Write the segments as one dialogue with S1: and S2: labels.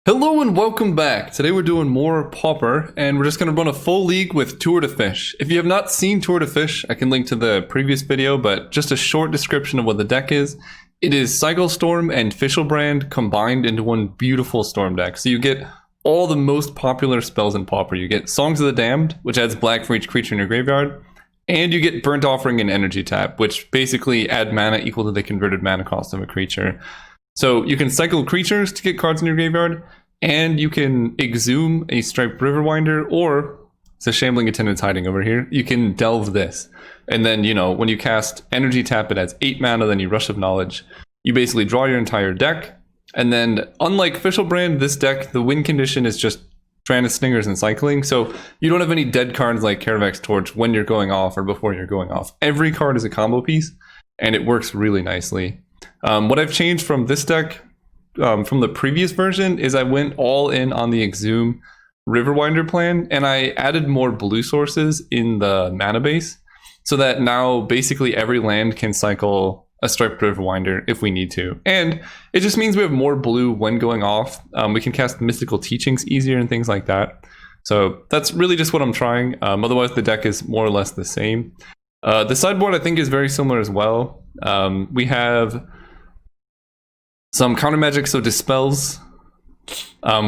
S1: Hello and welcome back. Today we're doing more Pauper, and we're just going to run a full league with Tour de Fish. If you have not seen Tour de Fish, I can link to the previous video, but just a short description of what the deck is. It is Cycle Storm and Fischlbrand combined into one beautiful Storm deck. So you get all the most popular spells in Pauper. You get Songs of the Damned, which adds black for each creature in your graveyard, and you get Burnt Offering and Energy Tap, which basically add mana equal to the converted mana cost of a creature. So you can cycle creatures to get cards in your graveyard, and you can exhume a Striped Riverwinder, or it's a Shambling Attendant's hiding over here. You can delve this. And then, you know, when you cast Energy Tap, it adds 8 mana, then you Rush of Knowledge. You basically draw your entire deck. And then, unlike Fischlbrand, this deck, the win condition is just Tranus Stingers and cycling. So you don't have any dead cards like Caravax Torch when you're going off or before you're going off. Every card is a combo piece, and it works really nicely. What I've changed from this deck, from the previous version, is I went all in on the Exhume Riverwinder plan, and I added more blue sources in the mana base, so that now basically every land can cycle a Striped Riverwinder if we need to. And it just means we have more blue when going off. We can cast Mystical Teachings easier and things like that. So that's really just what I'm trying. Otherwise, the deck is more or less the same. The sideboard, I think, is very similar as well. We have some counter magic, so dispels.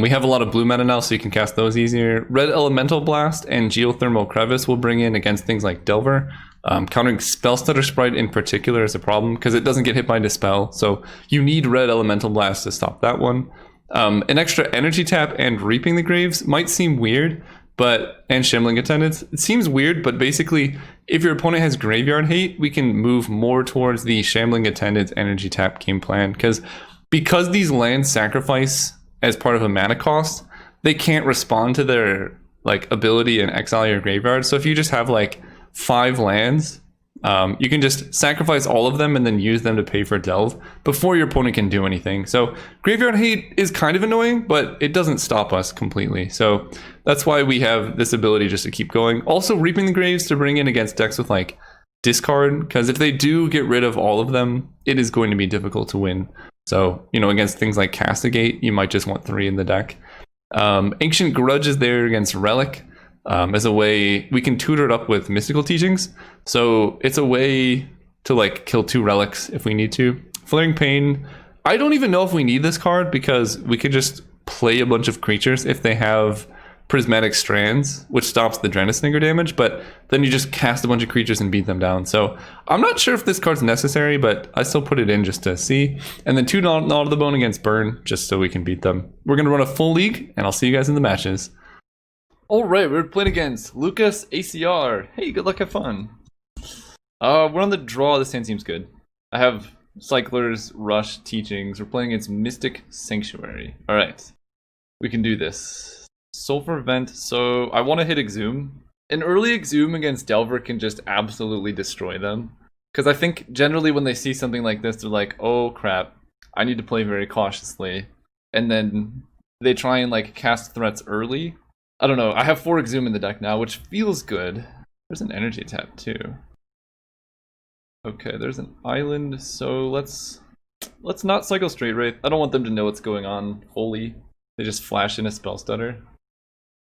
S1: We have a lot of blue mana now, so you can cast those easier. Red Elemental Blast and Geothermal Crevice will bring in against things like Delver. Countering Spellstutter Sprite in particular is a problem because it doesn't get hit by Dispel, so you need Red Elemental Blast to stop that one. An extra Energy Tap and Reaping the Graves might seem weird, and Shambling Attendants. It seems weird, but basically, if your opponent has Graveyard Hate, we can move more towards the Shambling Attendants Energy Tap game plan, because these lands sacrifice as part of a mana cost, they can't respond to their ability and exile your graveyard. So if you just have 5 lands, you can just sacrifice all of them and then use them to pay for delve before your opponent can do anything. So Graveyard Hate is kind of annoying, but it doesn't stop us completely. So that's why we have this ability just to keep going. Also, Reaping the Graves to bring in against decks with discard, because if they do get rid of all of them, it is going to be difficult to win. So, you know, against things like Castigate, you might just want 3 in the deck. Ancient Grudge is there against Relic. As a way, we can tutor it up with Mystical Teachings. So it's a way to kill 2 relics if we need to. Flaring Pain, I don't even know if we need this card, because we could just play a bunch of creatures if they have Prismatic Strands, which stops the Draenei damage, but then you just cast a bunch of creatures and beat them down. So I'm not sure if this card's necessary, but I still put it in just to see. And then 2 Gnaw to the Bone against Burn, just so we can beat them. We're going to run a full league, and I'll see you guys in the matches. Alright, we're playing against Lucas ACR. Hey, good luck, have fun. We're on the draw. This hand seems good. I have Cyclers, Rush, Teachings. We're playing against Mystic Sanctuary. Alright, we can do this. Sulfur Vent, so I want to hit Exhume. An early Exhume against Delver can just absolutely destroy them. Because I think generally when they see something like this, they're like, oh crap, I need to play very cautiously. And then they try and cast threats early. I don't know, I have 4 Exhume in the deck now, which feels good. There's an Energy Tap too. Okay, there's an Island, so let's not cycle Straight Wraith. I don't want them to know what's going on fully. They just flash in a Spell Stutter.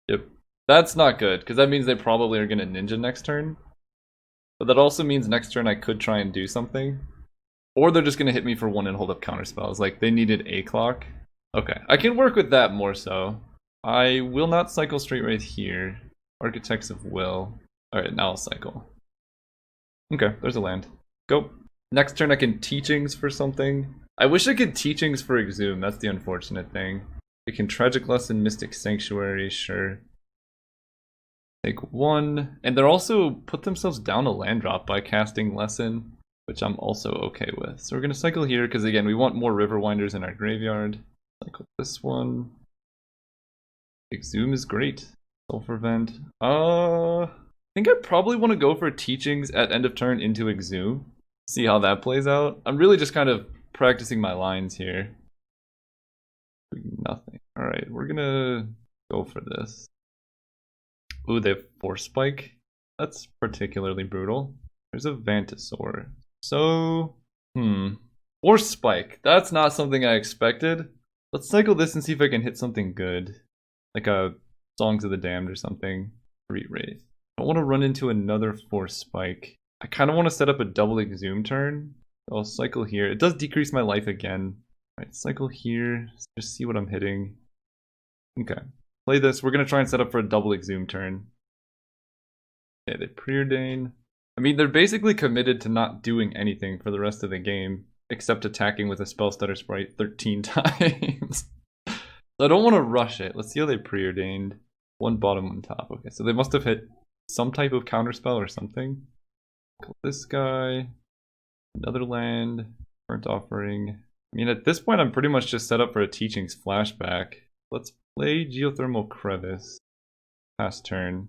S1: Yep, that's not good, because that means they probably are going to Ninja next turn. But that also means next turn I could try and do something. Or they're just going to hit me for 1 and hold up counter spells. They needed a clock. Okay, I can work with that more so. I will not cycle Straight Wraith here. Architects of Will. Alright, now I'll cycle. Okay, there's a land. Go. Next turn I can Teachings for something. I wish I could Teachings for Exhume, that's the unfortunate thing. We can Tragic Lesson, Mystic Sanctuary, sure. Take 1. And they're also put themselves down a land drop by casting Lesson, which I'm also okay with. So we're going to cycle here, because again, we want more Riverwinders in our graveyard. Cycle this one. Exhume is great. Sulfur Vent. I think I probably want to go for Teachings at end of turn into Exhume. See how that plays out. I'm really just kind of practicing my lines here. Nothing. Alright, we're gonna go for this. Ooh, they have Force Spike. That's particularly brutal. There's a Vantasaur. So, Force Spike. That's not something I expected. Let's cycle this and see if I can hit something good. Like a Songs of the Damned or something. Street Wraith. I don't want to run into another Force Spike. I kind of want to set up a double Exhume turn. I'll cycle here. It does decrease my life again. Alright, cycle here. Just see what I'm hitting. Okay. Play this. We're going to try and set up for a double Exhume turn. Okay, they preordain. I mean, they're basically committed to not doing anything for the rest of the game, except attacking with a Spell Stutter Sprite 13 times. So I don't want to rush it. Let's see how they preordained. One bottom, one top. Okay, so they must have hit some type of counterspell or something. Kill this guy. Another land. Burnt Offering. I mean, at this point, I'm pretty much just set up for a Teachings flashback. Let's play Geothermal Crevice. Pass turn.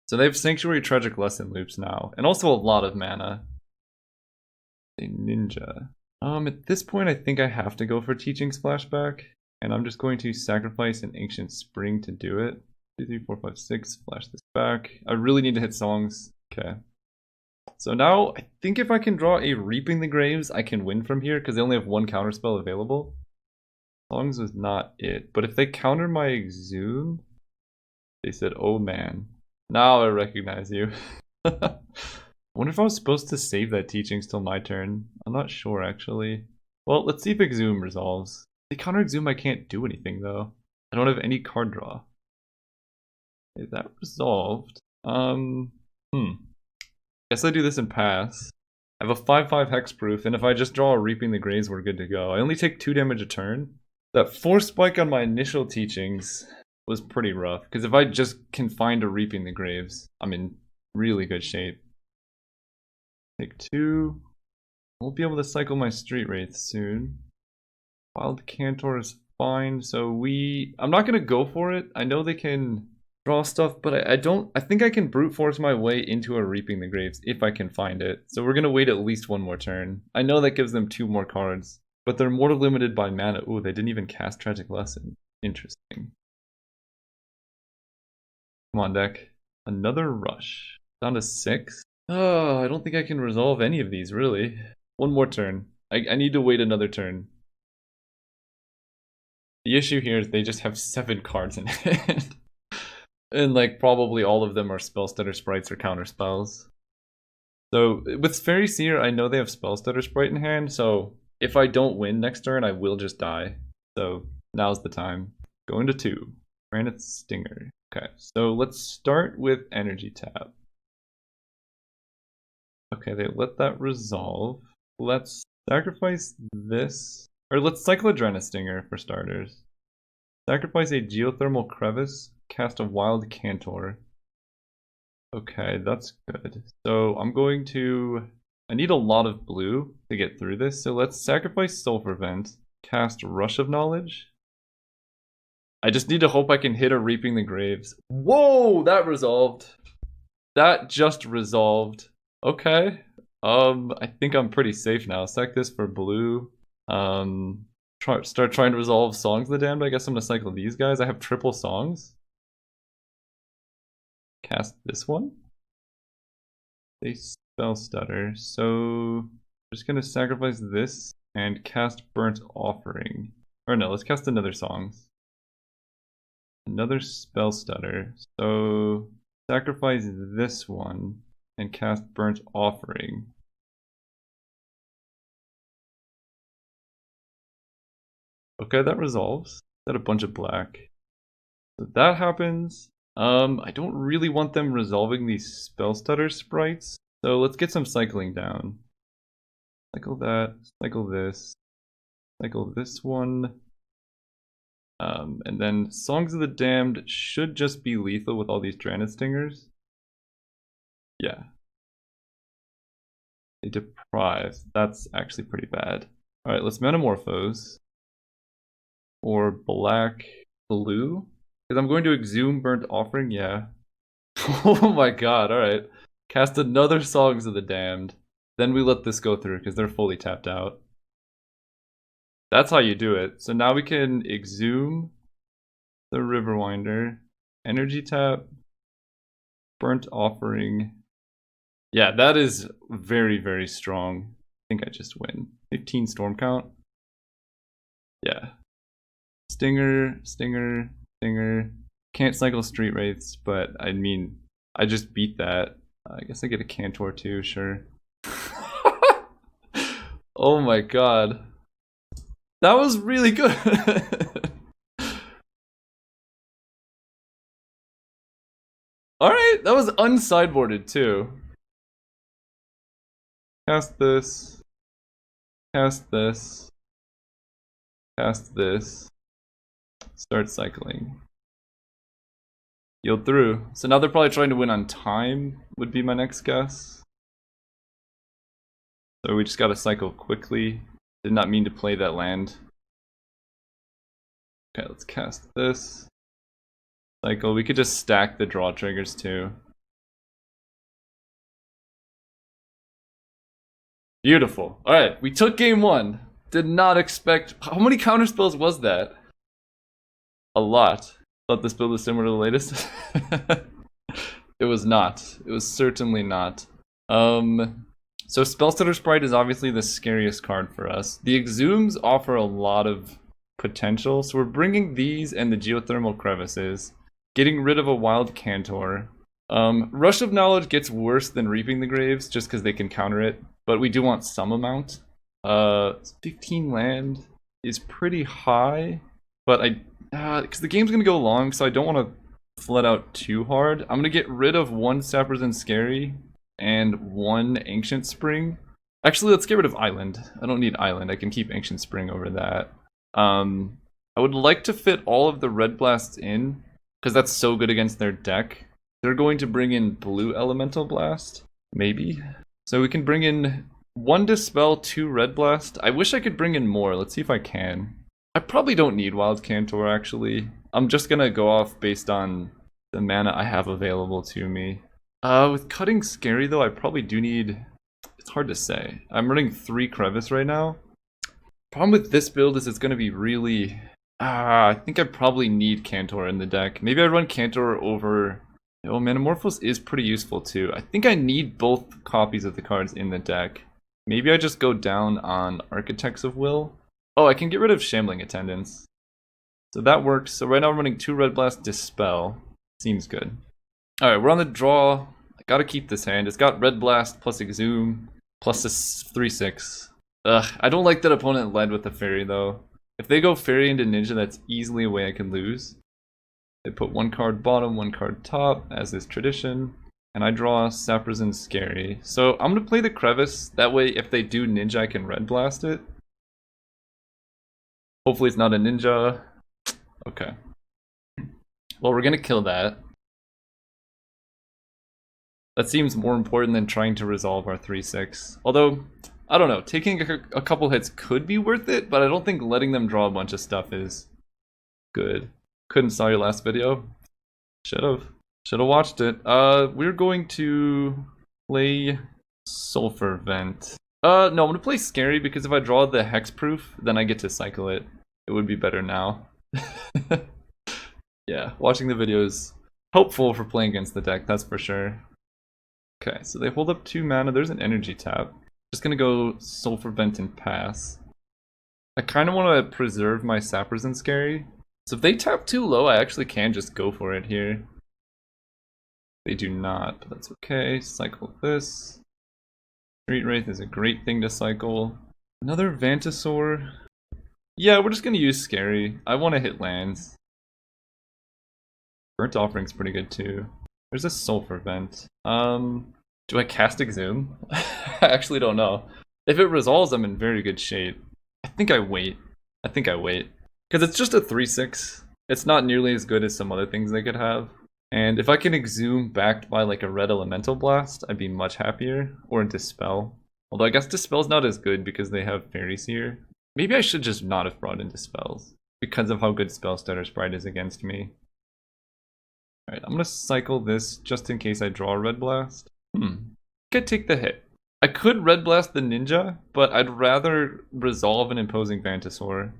S1: So they have Sanctuary Tragic Lesson loops now, and also a lot of mana. A ninja. At this point, I think I have to go for Teachings flashback, and I'm just going to sacrifice an Ancient Spring to do it. 2, 3, 4, 5, 6. Flash this back. I really need to hit songs. Okay. So now I think if I can draw a Reaping the Graves, I can win from here because they only have one counterspell available. Songs is not it, but if they counter my Exhume, they said, "Oh man." Now I recognize you. I wonder if I was supposed to save that Teachings till my turn. I'm not sure, actually. Well, let's see if Exhume resolves. If they counter Exhume, I can't do anything, though. I don't have any card draw. Okay, that resolved. Guess I do this and pass. I have a 5/5 hexproof, and if I just draw a Reaping the Graves, we're good to go. I only take 2 damage a turn. That Force Spike on my initial Teachings was pretty rough, because if I just can find a Reaping the Graves, I'm in really good shape. Take 2. Won't be able to cycle my Street Wraith soon. Wild Cantor is fine, so I'm not going to go for it. I know they can draw stuff, but I think I can brute force my way into a Reaping the Graves if I can find it. So we're going to wait at least one more turn. I know that gives them 2 more cards, but they're more limited by mana. Ooh, they didn't even cast Tragic Lesson. Interesting. Come on, deck. Another rush. Down to 6. Oh, I don't think I can resolve any of these, really. One more turn. I need to wait another turn. The issue here is they just have 7 cards in hand. And like probably all of them are Spell Stutter Sprites or counter spells. So with Fairy Seer, I know they have Spell Stutter Sprite in hand, so if I don't win next turn, I will just die. So now's the time. Going to 2. Granite Stinger. Okay, so let's start with Energy Tap. Okay, they let that resolve. Let's sacrifice this. Or let's cycle a Granite Stinger for starters. Sacrifice a Geothermal Crevice. Cast a Wild Cantor. Okay, that's good. So I'm going to... I need a lot of blue to get through this, so let's sacrifice Sulfur Vent. Cast Rush of Knowledge. I just need to hope I can hit a Reaping the Graves. Whoa, that resolved. That just resolved. Okay. I think I'm pretty safe now. Sack this for blue. Start trying to resolve Songs of the Damned. I guess I'm gonna cycle these guys. I have triple songs. Cast this one. They Spell Stutter. So I'm just gonna sacrifice this and cast Burnt Offering. Or no, let's cast another songs. Another Spell Stutter. So sacrifice this one and cast Burnt Offering. Okay, that resolves. Got a bunch of black. So that happens. I don't really want them resolving these Spell Stutter sprites. So let's get some cycling down. Cycle that, cycle this one. And then Songs of the Damned should just be lethal with all these Granite Stingers. Yeah. They deprive. That's actually pretty bad. Alright, let's Metamorphose. Or black, blue. Because I'm going to Exhume Burnt Offering, yeah. Oh my god, alright. Cast another Songs of the Damned. Then we let this go through because they're fully tapped out. That's how you do it. So now we can Exhume the Riverwinder, Energy Tap, Burnt Offering. Yeah, that is very, very strong. I think I just win. 15 Storm Count. Yeah. Stinger, Stinger, Stinger. Can't cycle Street Wraiths, but I mean, I just beat that. I guess I get a Cantor too, sure. Oh my god. That was really good. Alright, that was unsideboarded too. Cast this. Cast this. Cast this. Start cycling. Yield through. So now they're probably trying to win on time, would be my next guess. So we just gotta cycle quickly. Did not mean to play that land. Okay, let's cast this. Cycle. We could just stack the draw triggers too. Beautiful. Alright, we took game one. Did not expect... How many counter spells was that? A lot. Thought this build was similar to the latest. It was not. It was certainly not. So Spellstutter Sprite is obviously the scariest card for us. The Exhumes offer a lot of potential, so we're bringing these and the Geothermal Crevices, getting rid of a Wild Cantor. Rush of Knowledge gets worse than Reaping the Graves, just because they can counter it, but we do want some amount. 15 land is pretty high, but because the game's gonna go long, so I don't want to flood out too hard. I'm gonna get rid of one Sappers and Scary and one Ancient Spring. Actually, let's get rid of Island. I don't need Island. I can keep Ancient Spring over that. I would like to fit all of the Red Blasts in, because that's so good against their deck. They're going to bring in Blue Elemental Blast, maybe. So we can bring in 1 Dispel, 2 Red Blast. I wish I could bring in more. Let's see if I can. I probably don't need Wild Cantor, actually. I'm just gonna go off based on the mana I have available to me. With Cutting Scary, though, I probably do need... It's hard to say. I'm running 3 Crevice right now. Problem with this build is it's gonna be really... I think I probably need Cantor in the deck. Maybe I run Cantor over... Oh, Manamorphose is pretty useful, too. I think I need both copies of the cards in the deck. Maybe I just go down on Architects of Will. Oh, I can get rid of Shambling Attendants. So that works. So right now I'm running 2 Red Blast, Dispel. Seems good. Alright, we're on the draw. I gotta keep this hand. It's got Red Blast plus Exhume plus a 3/6. Ugh, I don't like that opponent led with the Fairy though. If they go Fairy into Ninja, that's easily a way I can lose. They put 1 card bottom, 1 card top, as is tradition. And I draw Sappers and Scary. So I'm gonna play the Crevice. That way, if they do Ninja, I can Red Blast it. Hopefully it's not a Ninja. Okay. Well, we're gonna kill that. That seems more important than trying to resolve our 3/6. Although, I don't know, taking a couple hits could be worth it, but I don't think letting them draw a bunch of stuff is good. Couldn't saw your last video. Should've watched it. We're going to play Sulfur Vent. No, I'm gonna play Scary because if I draw the Hexproof, then I get to cycle it. It would be better now. Yeah, watching the video is helpful for playing against the deck, that's for sure. Okay, so they hold up 2 mana. There's an energy tap. Just gonna go Sulfur Vent and pass. I kind of want to preserve my Sappers and Scary. So if they tap too low, I actually can just go for it here. They do not, but that's okay. Cycle this. Street Wraith is a great thing to cycle. Another Vantasaur. Yeah, we're just gonna use Scary. I want to hit lands. Burnt Offering's pretty good too. There's a Sulfur Vent. Do I cast Exhume? I actually don't know. If it resolves, I'm in very good shape. I think I wait. Because it's just a 3/6. It's not nearly as good as some other things they could have. And if I can Exhume backed by like a Red Elemental Blast, I'd be much happier. Or Dispel. Although I guess Dispel's not as good because they have Fairies here. Maybe I should just not have brought in Dispels because of how good Spellstutter Sprite is against me. Alright, I'm gonna cycle this just in case I draw a Red Blast. Could take the hit. I could Red Blast the Ninja, but I'd rather resolve an Imposing Vantasaur.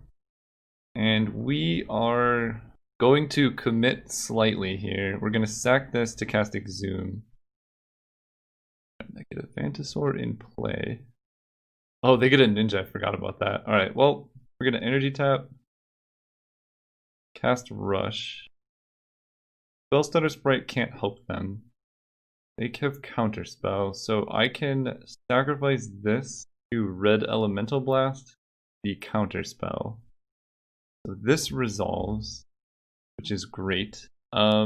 S1: And we are going to commit slightly here. We're gonna sack this to cast Exhume. I get a Vantasaur in play. Oh, they get a Ninja, I forgot about that. Alright, well, We're gonna energy tap. Cast Rush. Spellstutter Sprite can't help them. They have Counterspell, so I can sacrifice this to Red Elemental Blast, the Counterspell. So this resolves, which is great. I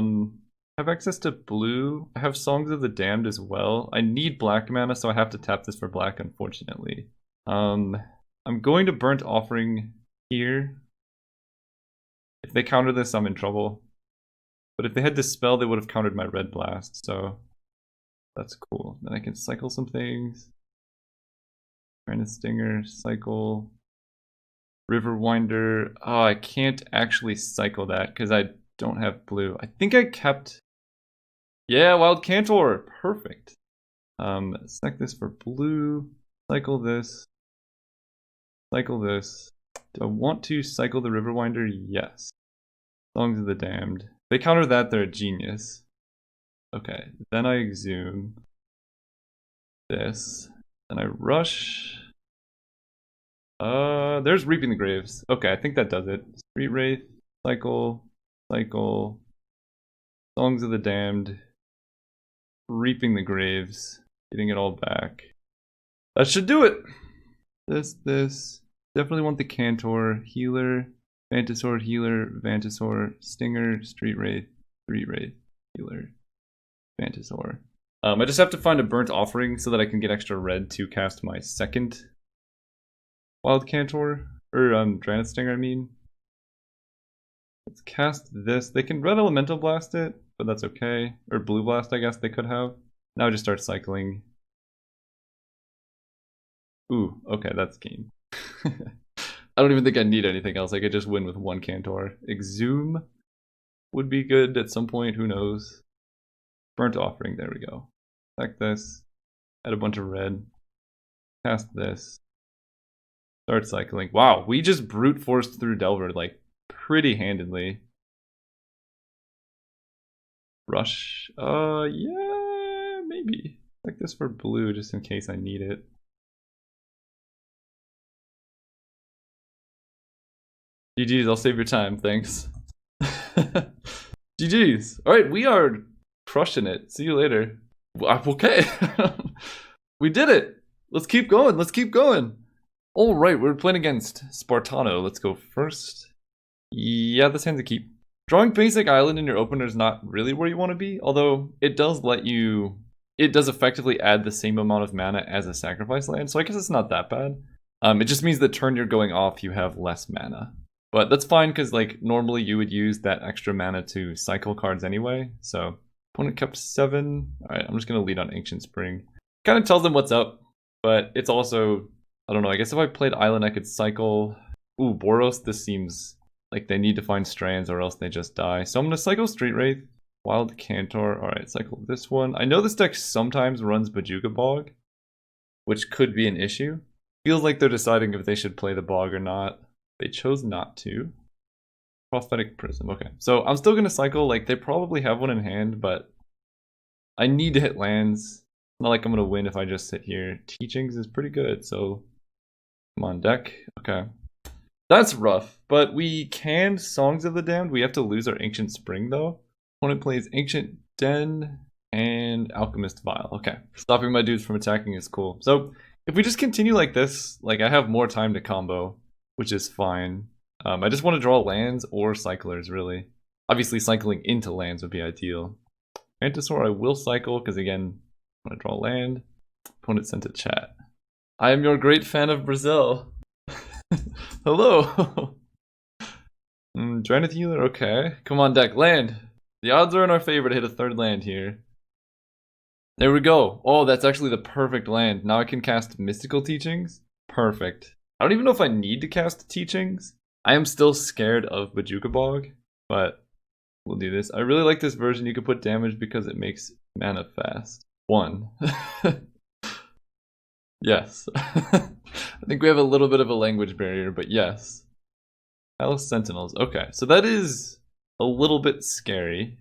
S1: have access to blue. I have Songs of the Damned as well. I need black mana, so I have to tap this for black, unfortunately. I'm going to Burnt Offering here. If they counter this, I'm in trouble. But if they had Dispel, they would have countered my Red Blast, so that's cool. Then I can cycle some things. Granite Stinger, cycle. Riverwinder. Oh, I can't actually cycle that because I don't have blue. I think I kept... Yeah, Wild Cantor. Perfect. Select this for blue. Cycle this. Cycle this. Do I want to cycle the Riverwinder? Yes. Songs of the Damned. If they counter that, they're a genius. Okay, then I exhume this. Then I rush. There's Reaping the Graves. Okay, I think that does it. Street Wraith, cycle, cycle. Songs of the Damned. Reaping the Graves. Getting it all back. That should do it! This. Definitely want the Cantor, Healer, Vantasaur, Healer, Vantasaur, Stinger, Street Wraith, Healer, Vantasaur. I just have to find a Burnt Offering so that I can get extra red to cast my second Wild Cantor, or Granite Stinger, I mean. Let's cast this. They can Red Elemental Blast it, but that's okay. Or Blue Blast, I guess they could have. Now I just start cycling. Ooh, okay, that's game. I don't even think I need anything else. I could just win with one Cantor. Exhume would be good at some point, who knows. Burnt Offering, there we go. Select this. Add a bunch of red. Cast this. Start cycling. Wow, we just brute forced through Delver like pretty handedly. Rush. Yeah, maybe. Like this for blue just in case I need it. GG's, I'll save your time, thanks. GG's. Alright, we are crushing it. See you later. Okay. We did it. Let's keep going. Let's keep going. Alright, we're playing against Spartano. Let's go first. Yeah, this hand's a keep. Drawing basic island in your opener is not really where you want to be, although it does let you... It does effectively add the same amount of mana as a sacrifice land, so I guess it's not that bad. It just means the turn you're going off, you have less mana. But that's fine, because like normally you would use that extra mana to cycle cards anyway, so... Opponent kept 7. Alright, I'm just going to lead on Ancient Spring. Kind of tells them what's up, but it's also... I don't know, I guess if I played Island I could cycle... Ooh, Boros, this seems like they need to find strands or else they just die. So I'm going to cycle Street Wraith, Wild Cantor, alright, cycle this one. I know this deck sometimes runs Bojuka Bog, which could be an issue. Feels like they're deciding if they should play the Bog or not. They chose not to. Prophetic Prism, okay. So I'm still going to cycle, like they probably have one in hand, but I need to hit lands. Not like I'm going to win if I just sit here. Teachings is pretty good, so come on deck. Okay. That's rough, but we can Songs of the Damned. We have to lose our Ancient Spring though. Opponent plays Ancient Den and Alchemist Vial. Okay. Stopping my dudes from attacking is cool. So if we just continue like this, like I have more time to combo, which is fine. I just want to draw lands or cyclers, really. Obviously, cycling into lands would be ideal. Mantisaur, I will cycle, because again, I want to draw land. Opponent sent a chat. I am your great fan of Brazil. Hello. Dranith Healer, okay. Come on, deck, land. The odds are in our favor to hit a third land here. There we go. Oh, that's actually the perfect land. Now I can cast Mystical Teachings. Perfect. I don't even know if I need to cast Teachings. I am still scared of Bojuka Bog, but we'll do this. I really like this version. You can put damage because it makes mana fast. 1. Yes. I think we have a little bit of a language barrier, but yes. Palace Sentinels. Okay, so that is a little bit scary.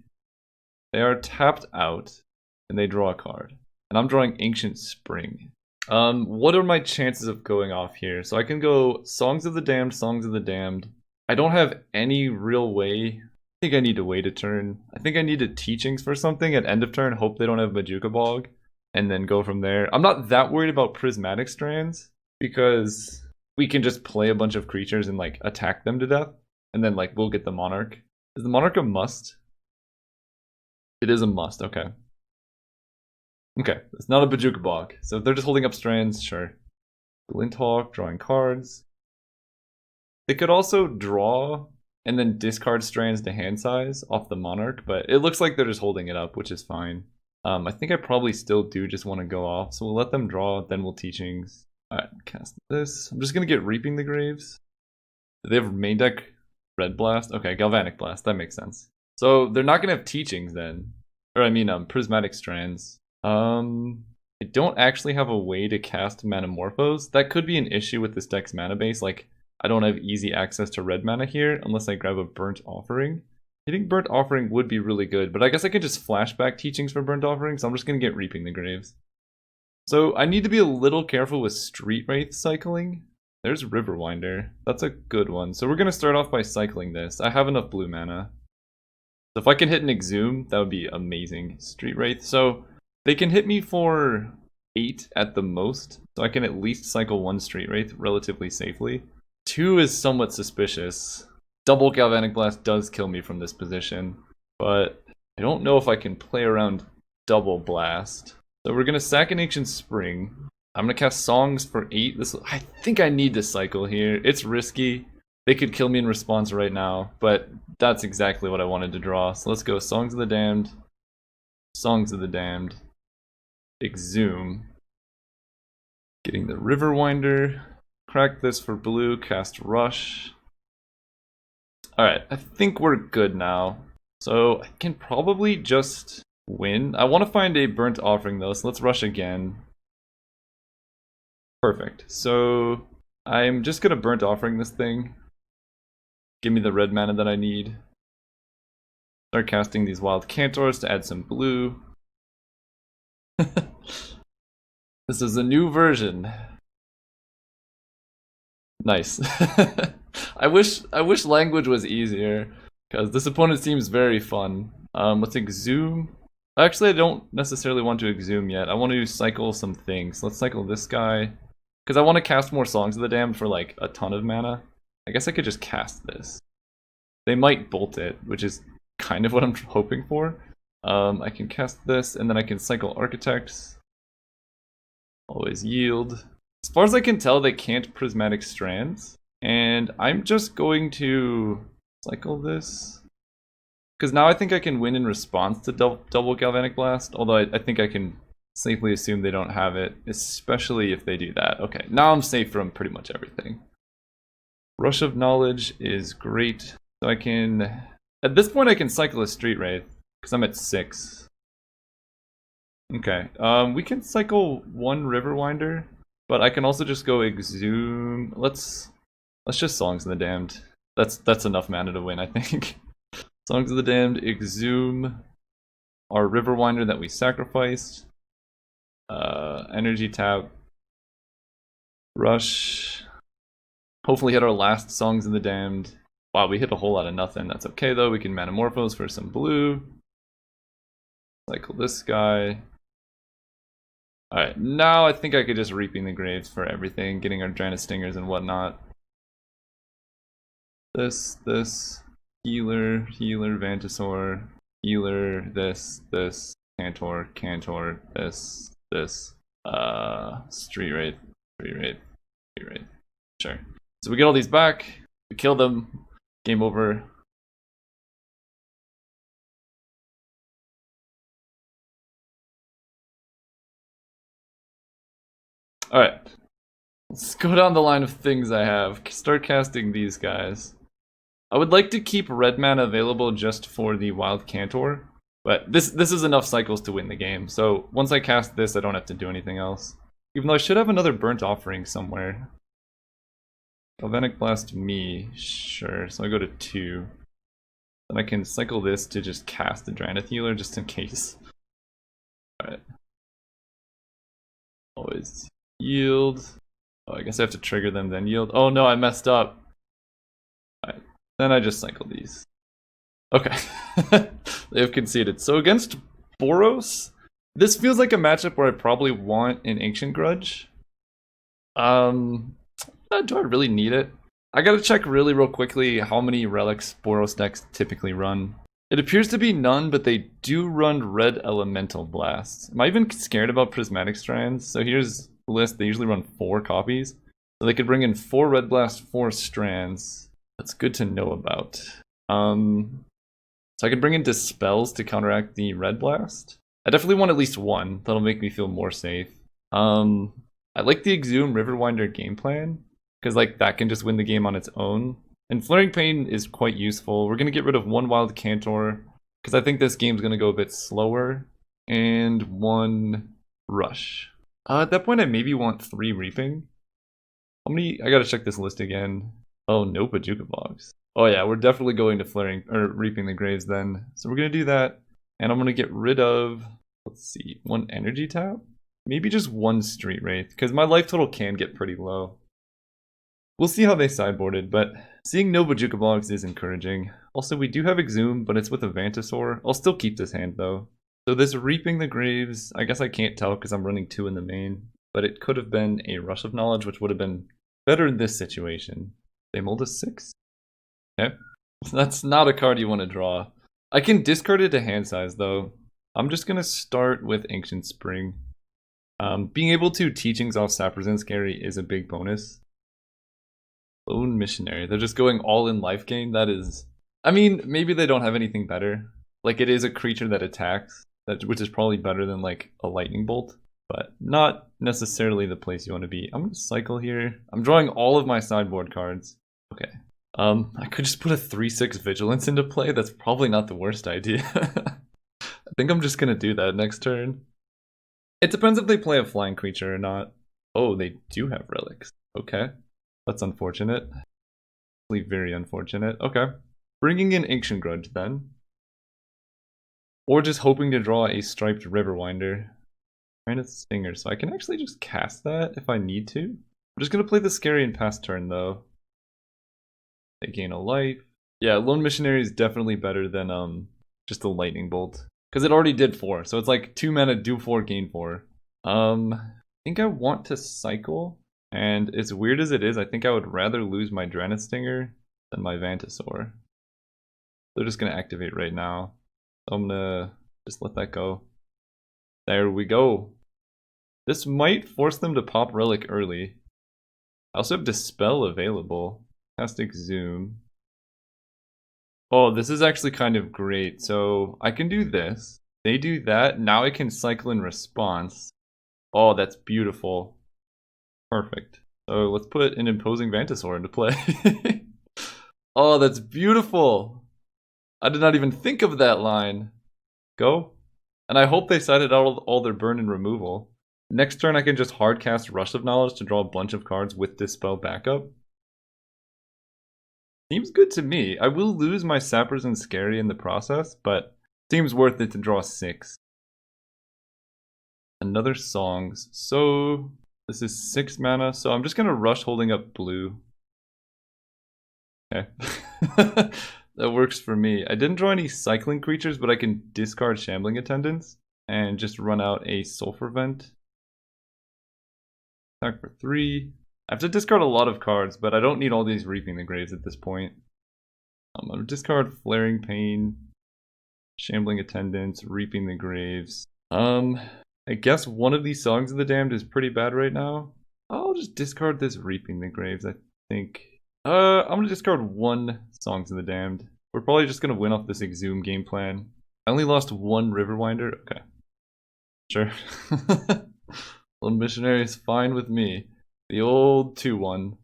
S1: They are tapped out, and they draw a card. And I'm drawing Ancient Spring. What are my chances of going off here? So I can go Songs of the Damned, Songs of the Damned. I don't have any real way. I think I need to wait a turn. I think I need a Teachings for something at end of turn, hope they don't have Majuka Bog, and then go from there. I'm not that worried about Prismatic Strands, because we can just play a bunch of creatures and like attack them to death, and then like we'll get the Monarch. Is the Monarch a must? It is a must, okay. Okay, it's not a Bajuka Bog. So if they're just holding up strands, sure. Glinthawk, drawing cards. They could also draw and then discard strands to hand size off the Monarch, but it looks like they're just holding it up, which is fine. I think I probably still do just want to go off, so we'll let them draw, then we'll Teachings. Alright, cast this. I'm just gonna get Reaping the Graves. Do they have main deck Red Blast? Okay, Galvanic Blast, that makes sense. So they're not gonna have Teachings then. Or I mean, Prismatic Strands. I don't actually have a way to cast Manamorphose. That could be an issue with this deck's mana base. Like, I don't have easy access to red mana here unless I grab a Burnt Offering. Hitting Burnt Offering would be really good, but I guess I could just flashback Teachings for Burnt Offering, so I'm just gonna get Reaping the Graves. So I need to be a little careful with Street Wraith cycling. There's Riverwinder. That's a good one. So we're gonna start off by cycling this. I have enough blue mana. So if I can hit an Exhume, that would be amazing. Street Wraith. So they can hit me for 8 at the most, so I can at least cycle 1 Street Wraith relatively safely. 2 is somewhat suspicious. Double Galvanic Blast does kill me from this position, but I don't know if I can play around Double Blast. So we're going to sack an Ancient Spring. I'm going to cast Songs for 8. I think I need to cycle here. It's risky. They could kill me in response right now, but that's exactly what I wanted to draw. So let's go Songs of the Damned, Songs of the Damned. Exhume. Getting the Riverwinder. Crack this for blue, cast Rush. Alright, I think we're good now. So I can probably just win. I want to find a Burnt Offering though, so let's rush again. Perfect. So I'm just gonna Burnt Offering this thing. Give me the red mana that I need. Start casting these Wild Cantors to add some blue. This is a new version. Nice. I wish language was easier, because this opponent seems very fun. Let's Exhume. Actually, I don't necessarily want to Exhume yet. I want to cycle some things. Let's cycle this guy, because I want to cast more Songs of the Damned for like a ton of mana. I guess I could just cast this. They might bolt it, which is kind of what I'm hoping for. I can cast this, and then I can cycle Architects. Always yield. As far as I can tell, they can't Prismatic Strands. And I'm just going to cycle this. Because now I think I can win in response to double Galvanic Blast. Although I think I can safely assume they don't have it. Especially if they do that. Okay, now I'm safe from pretty much everything. Rush of Knowledge is great. So I can... At this point I can cycle a Street Wraith. Because I'm at 6. Okay, we can cycle 1 Riverwinder, but I can also just go Exhume. Let's just Songs of the Damned. That's enough mana to win, I think. Songs of the Damned, Exhume, our Riverwinder that we sacrificed. Energy tap. Rush. Hopefully hit our last Songs of the Damned. Wow, we hit a whole lot of nothing. That's okay though, we can Manamorphose for some blue. Cycle this guy. Alright, now I think I could just Reaping the Graves for everything, getting our Drana Stingers and whatnot. This, healer, Vantasaur, healer, this, Cantor, this, Street Wraith. Sure. So we get all these back, we kill them, game over. Alright, let's go down the line of things I have. Start casting these guys. I would like to keep red mana available just for the Wild Cantor, but this is enough cycles to win the game. So once I cast this, I don't have to do anything else. Even though I should have another Burnt Offering somewhere. Galvanic Blast me, sure, so I go to 2. Then I can cycle this to just cast a Drannith Healer just in case. Alright. Always Yield. Oh, I guess I have to trigger them, then yield. Oh no, I messed up. Alright, then I just cycle these. Okay. They have conceded. So against Boros, this feels like a matchup where I probably want an Ancient Grudge. Do I really need it? I gotta check really real quickly how many relics Boros decks typically run. It appears to be none, but they do run red elemental blasts. Am I even scared about prismatic strands? So here's the list. They usually run 4 copies. So they could bring in 4 red blasts, 4 strands. That's good to know about. So I could bring in dispels to counteract the red blast. I definitely want at least one. That'll make me feel more safe. I like the Exhume Riverwinder game plan, because like that can just win the game on its own. And Flaring Pain is quite useful. We're going to get rid of 1 Wild Cantor, because I think this game's going to go a bit slower. And 1 Rush. At that point I maybe want 3 Reaping. How many? I gotta check this list again. Oh, no Pajuka Bogs. Oh yeah, we're definitely going to Flaring, or Reaping the Graves then. So we're going to do that. And I'm going to get rid of, let's see, 1 Energy Tap? Maybe just 1 Street Wraith, because my life total can get pretty low. We'll see how they sideboarded, but seeing no Bajuka Bogs is encouraging. Also, we do have Exhume, but it's with a Vantasaur. I'll still keep this hand, though. So this Reaping the Graves, I guess I can't tell because I'm running 2 in the main, but it could have been a Rush of Knowledge, which would have been better in this situation. They mold a 6? Okay. That's not a card you want to draw. I can discard it to hand size, though. I'm just going to start with Ancient Spring. Being able to Teachings off Sappers and Scary is a big bonus. Lone Missionary. They're just going all in life gain. That is... I mean, maybe they don't have anything better. Like, it is a creature that attacks, which is probably better than, like, a Lightning Bolt. But not necessarily the place you want to be. I'm going to cycle here. I'm drawing all of my sideboard cards. Okay. I could just put a 3/6 Vigilance into play. That's probably not the worst idea. I think I'm just going to do that next turn. It depends if they play a flying creature or not. Oh, they do have relics. Okay. That's unfortunate. Very unfortunate. Okay. Bringing in Ancient Grudge then. Or just hoping to draw a Striped Riverwinder. And a Stinger, so I can actually just cast that if I need to. I'm just going to play the Scary and pass turn though. They gain a life. Yeah, Lone Missionary is definitely better than just a Lightning Bolt. Because it already did 4, so it's like 2 mana, do 4, gain 4. I think I want to cycle, and as weird as it is, I think I would rather lose my Draenei Stinger than my Vantasaur. They're just going to activate right now. So I'm going to just let that go. There we go. This might force them to pop Relic early. I also have Dispel available. Cast Exhume. Oh, this is actually kind of great. So I can do this. They do that. Now I can cycle in response. Oh, that's beautiful. Perfect. So let's put an Imposing Vantasaur into play. Oh, that's beautiful. I did not even think of that line. Go. And I hope they sided out all their burn and removal. Next turn I can just hardcast Rush of Knowledge to draw a bunch of cards with Dispel backup. Seems good to me. I will lose my Sappers and Scary in the process, but seems worth it to draw 6. Another Songs. So this is 6 mana, so I'm just going to Rush holding up blue. Okay. That works for me. I didn't draw any cycling creatures, but I can discard Shambling Attendants and just run out a Sulfur Vent. Attack for 3. I have to discard a lot of cards, but I don't need all these Reaping the Graves at this point. I'm going to discard Flaring Pain, Shambling Attendants, Reaping the Graves. I guess one of these Songs of the Damned is pretty bad right now. I'll just discard this Reaping the Graves, I think. I'm going to discard 1 Songs of the Damned. We're probably just going to win off this Exhume game plan. I only lost 1 Riverwinder. Okay. Sure. Lone Missionary is fine with me. The old 2/1.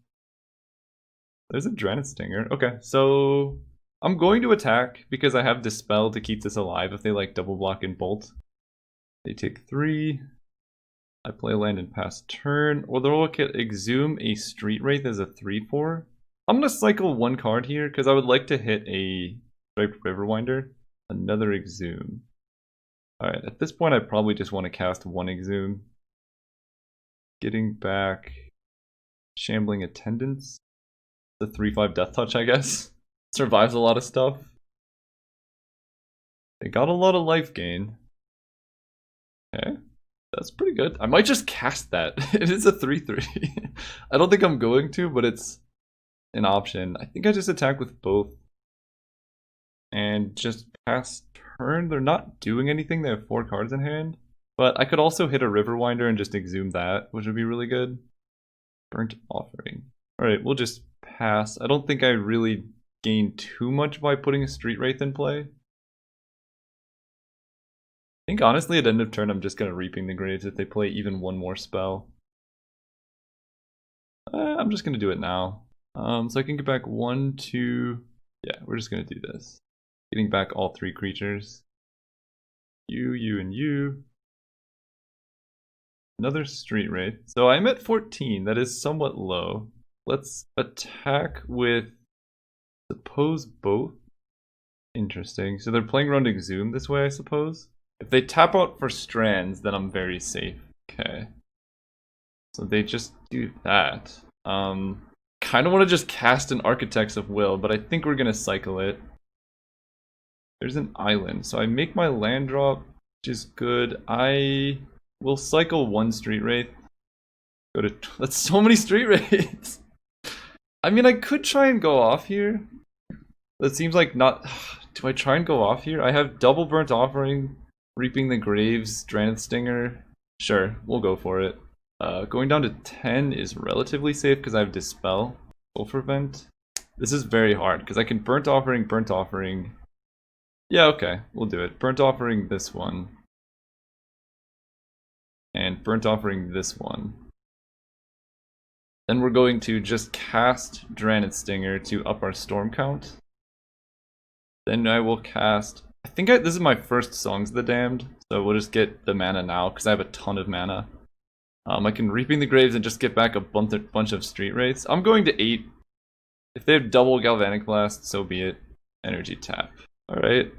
S1: There's a Draenei Stinger. Okay, so I'm going to attack because I have Dispel to keep this alive if they like double block and bolt. They take 3. I play land and pass turn. Or they'll look at Exhume a Street Wraith as a 3/4. I'm going to cycle 1 card here because I would like to hit a Striped Riverwinder. Another Exhume. Alright, at this point I probably just want to cast 1 Exhume. getting back Shambling Attendance. The 3/5 Death Touch, I guess. Survives a lot of stuff. They got a lot of life gain. Okay. That's pretty good. I might just cast that. It is a 3/3. I don't think I'm going to, but it's an option. I think I just attack with both. And just pass turn. They're not doing anything. They have 4 cards in hand. But I could also hit a Riverwinder and just exhume that, which would be really good. Burnt Offering. Alright, we'll just pass. I don't think I really gain too much by putting a Street Wraith in play. I think honestly at end of turn I'm just going to Reaping the Graves if they play even one more spell. I'm just going to do it now. So I can get back 1, 2... Yeah, we're just going to do this. Getting back all 3 creatures. You, and you. Another Street Wraith. So I'm at 14. That is somewhat low. Let's attack with... Suppose both? Interesting. So they're playing around Exhume this way, I suppose? If they tap out for Strands, then I'm very safe. Okay. So they just do that. Kind of want to just cast an Architects of Will, but I think we're going to cycle it. There's an island, so I make my land drop, which is good. I will cycle 1 Street Wraith. Go to... That's so many Street Wraiths! I mean, I could try and go off here. That seems like not... Do I try and go off here? I have double Burnt Offering, Reaping the Graves, Stranded Stinger. Sure, we'll go for it. Going down to 10 is relatively safe because I have Dispel. Sulfur Vent. This is very hard because I can Burnt Offering, Burnt Offering. Yeah, okay, we'll do it. Burnt Offering this one. And Burnt Offering this one. Then we're going to just cast Dranid Stinger to up our Storm count. Then I will cast... I think this is my first Songs of the Damned, so we'll just get the mana now because I have a ton of mana. I can Reaping the Graves and just get back a bunch of Street Wraiths. I'm going to 8. If they have double Galvanic Blast, so be it. Energy tap. Alright,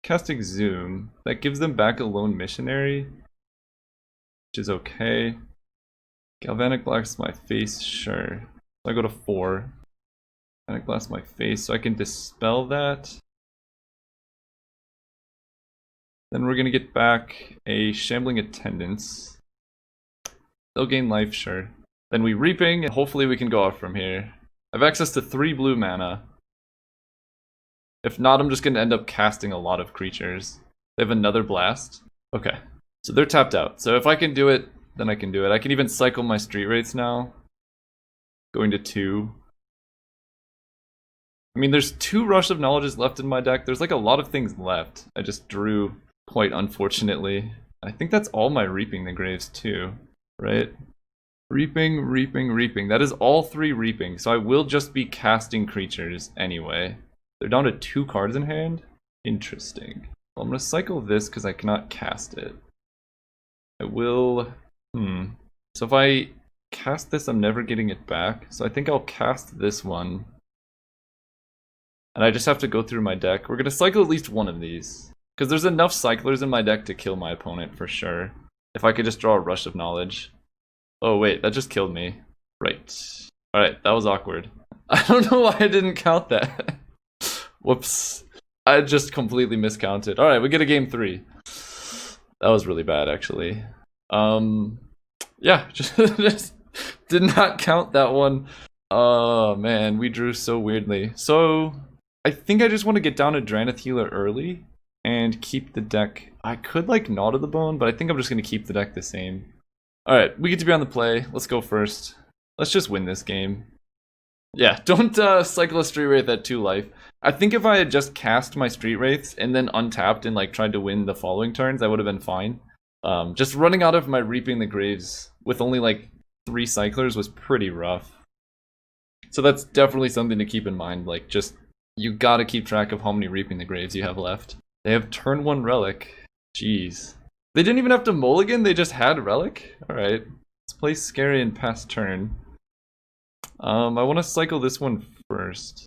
S1: cast Exhume. That gives them back a Lone Missionary, which is okay. Galvanic Blast my face, sure. So I go to 4. Galvanic Blast my face, so I can Dispel that. Then we're gonna get back a Shambling Attendance. They'll gain life, sure. Then we Reaping, and hopefully we can go off from here. I have access to 3 blue mana. If not, I'm just going to end up casting a lot of creatures. They have another Blast. Okay, so they're tapped out. So if I can do it, then I can do it. I can even cycle my Street Wraiths now. Going to 2. I mean, there's 2 Rush of Knowledges left in my deck. There's like a lot of things left. I just drew quite unfortunately. I think that's all my Reaping the Graves too. Right? Reaping, Reaping, Reaping. That is all 3 Reaping, so I will just be casting creatures anyway. They're down to 2 cards in hand? Interesting. Well, I'm going to cycle this because I cannot cast it. I will... So if I cast this, I'm never getting it back. So I think I'll cast this one. And I just have to go through my deck. We're going to cycle at least one of these. Because there's enough cyclers in my deck to kill my opponent for sure. If I could just draw a Rush of Knowledge. Oh wait, that just killed me. Right. Alright, that was awkward. I don't know why I didn't count that. Whoops. I just completely miscounted. Alright, we get a game 3. That was really bad actually. Yeah, just did not count that one. Oh man, we drew so weirdly. So, I think I just want to get down to Dranith Healer early. And keep the deck. I could like Gnaw to the Bone, but I think I'm just going to keep the deck the same. Alright, we get to be on the play. Let's go first. Let's just win this game. Yeah, don't cycle a Street Wraith at 2 life. I think if I had just cast my Street Wraiths and then untapped and like tried to win the following turns, I would have been fine. Just running out of my Reaping the Graves with only like 3 cyclers was pretty rough. So that's definitely something to keep in mind. Like, just, you gotta keep track of how many Reaping the Graves you have left. They have turn 1 Relic. Jeez. They didn't even have to mulligan, they just had Relic? Alright. Let's play Scary and pass turn. I want to cycle this one first.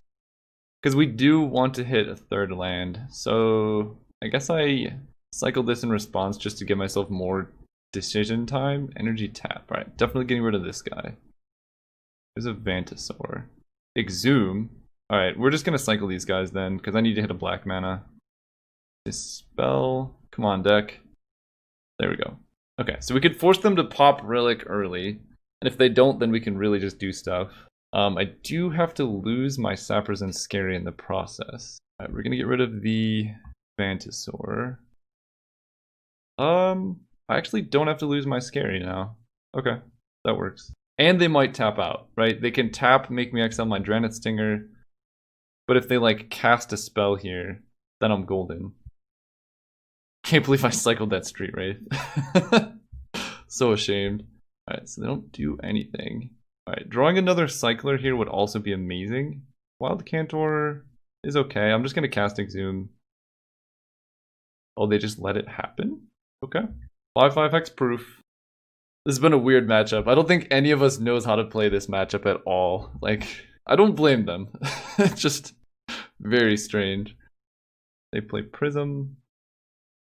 S1: Because we do want to hit a 3rd land. So I guess I cycle this in response just to give myself more decision time. Energy tap. Alright, definitely getting rid of this guy. There's a Vantasaur. Exhume. Alright, we're just gonna cycle these guys then, because I need to hit a black mana. Dispel. Come on, deck. There we go. Okay, so we could force them to pop Relic early, and if they don't, then we can really just do stuff. I do have to lose my Sappers and Scary in the process. Alright, we're gonna get rid of the Vantasaur. I actually don't have to lose my Scary now. Okay, that works. And they might tap out, right? They can tap, make me exile my Dranith Stinger, but if they like cast a spell here, then I'm golden. Can't believe I cycled that Street Wraith. So ashamed. Alright, so they don't do anything. Alright, drawing another Cycler here would also be amazing. Wild Cantor is okay. I'm just gonna cast Exhume. Oh, they just let it happen? Okay. 5/5 hexproof. This has been a weird matchup. I don't think any of us knows how to play this matchup at all. Like, I don't blame them. It's just very strange. They play Prism.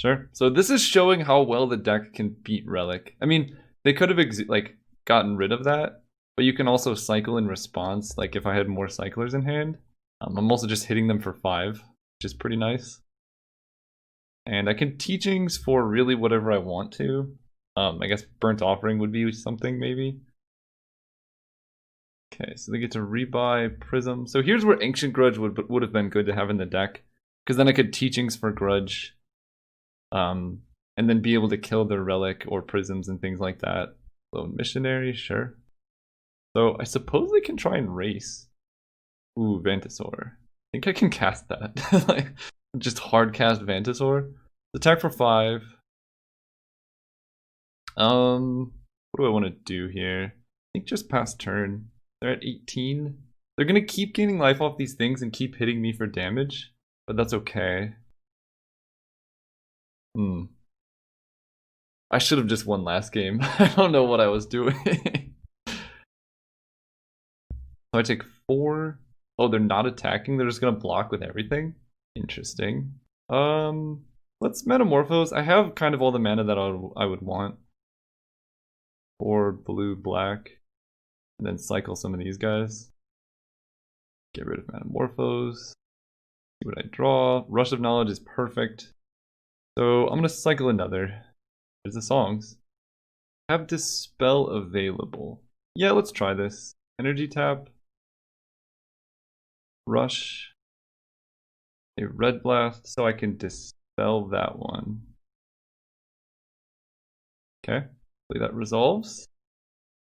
S1: Sure. So this is showing how well the deck can beat Relic. I mean, they could have gotten rid of that, but you can also cycle in response. Like if I had more cyclers in hand, I'm also just hitting them for 5, which is pretty nice. And I can teachings for really whatever I want to. I guess Burnt Offering would be something maybe. Okay, so they get to rebuy Prism. So here's where Ancient Grudge would have been good to have in the deck, because then I could teachings for Grudge. And then be able to kill their Relic or Prisms and things like that. Lone Missionary, sure. So I suppose they can try and race. Ooh, Vantasaur. I think I can cast that. Like, just hard cast Vantasaur. Attack for 5. What do I want to do here? I think just pass turn. They're at 18. They're gonna keep gaining life off these things and keep hitting me for damage, but that's okay. I should have just won last game. I don't know what I was doing. So I take 4. Oh, they're not attacking. They're just gonna block with everything. Interesting. Let's Metamorphose. I have kind of all the mana that I would want. 4 blue, black, and then cycle some of these guys. Get rid of Metamorphose. See what I draw. Rush of Knowledge is perfect. So I'm gonna cycle another. There's the songs. Have Dispel available. Yeah, let's try this. Energy tap. Rush. A Red Blast, so I can dispel that one. Okay, hopefully that resolves.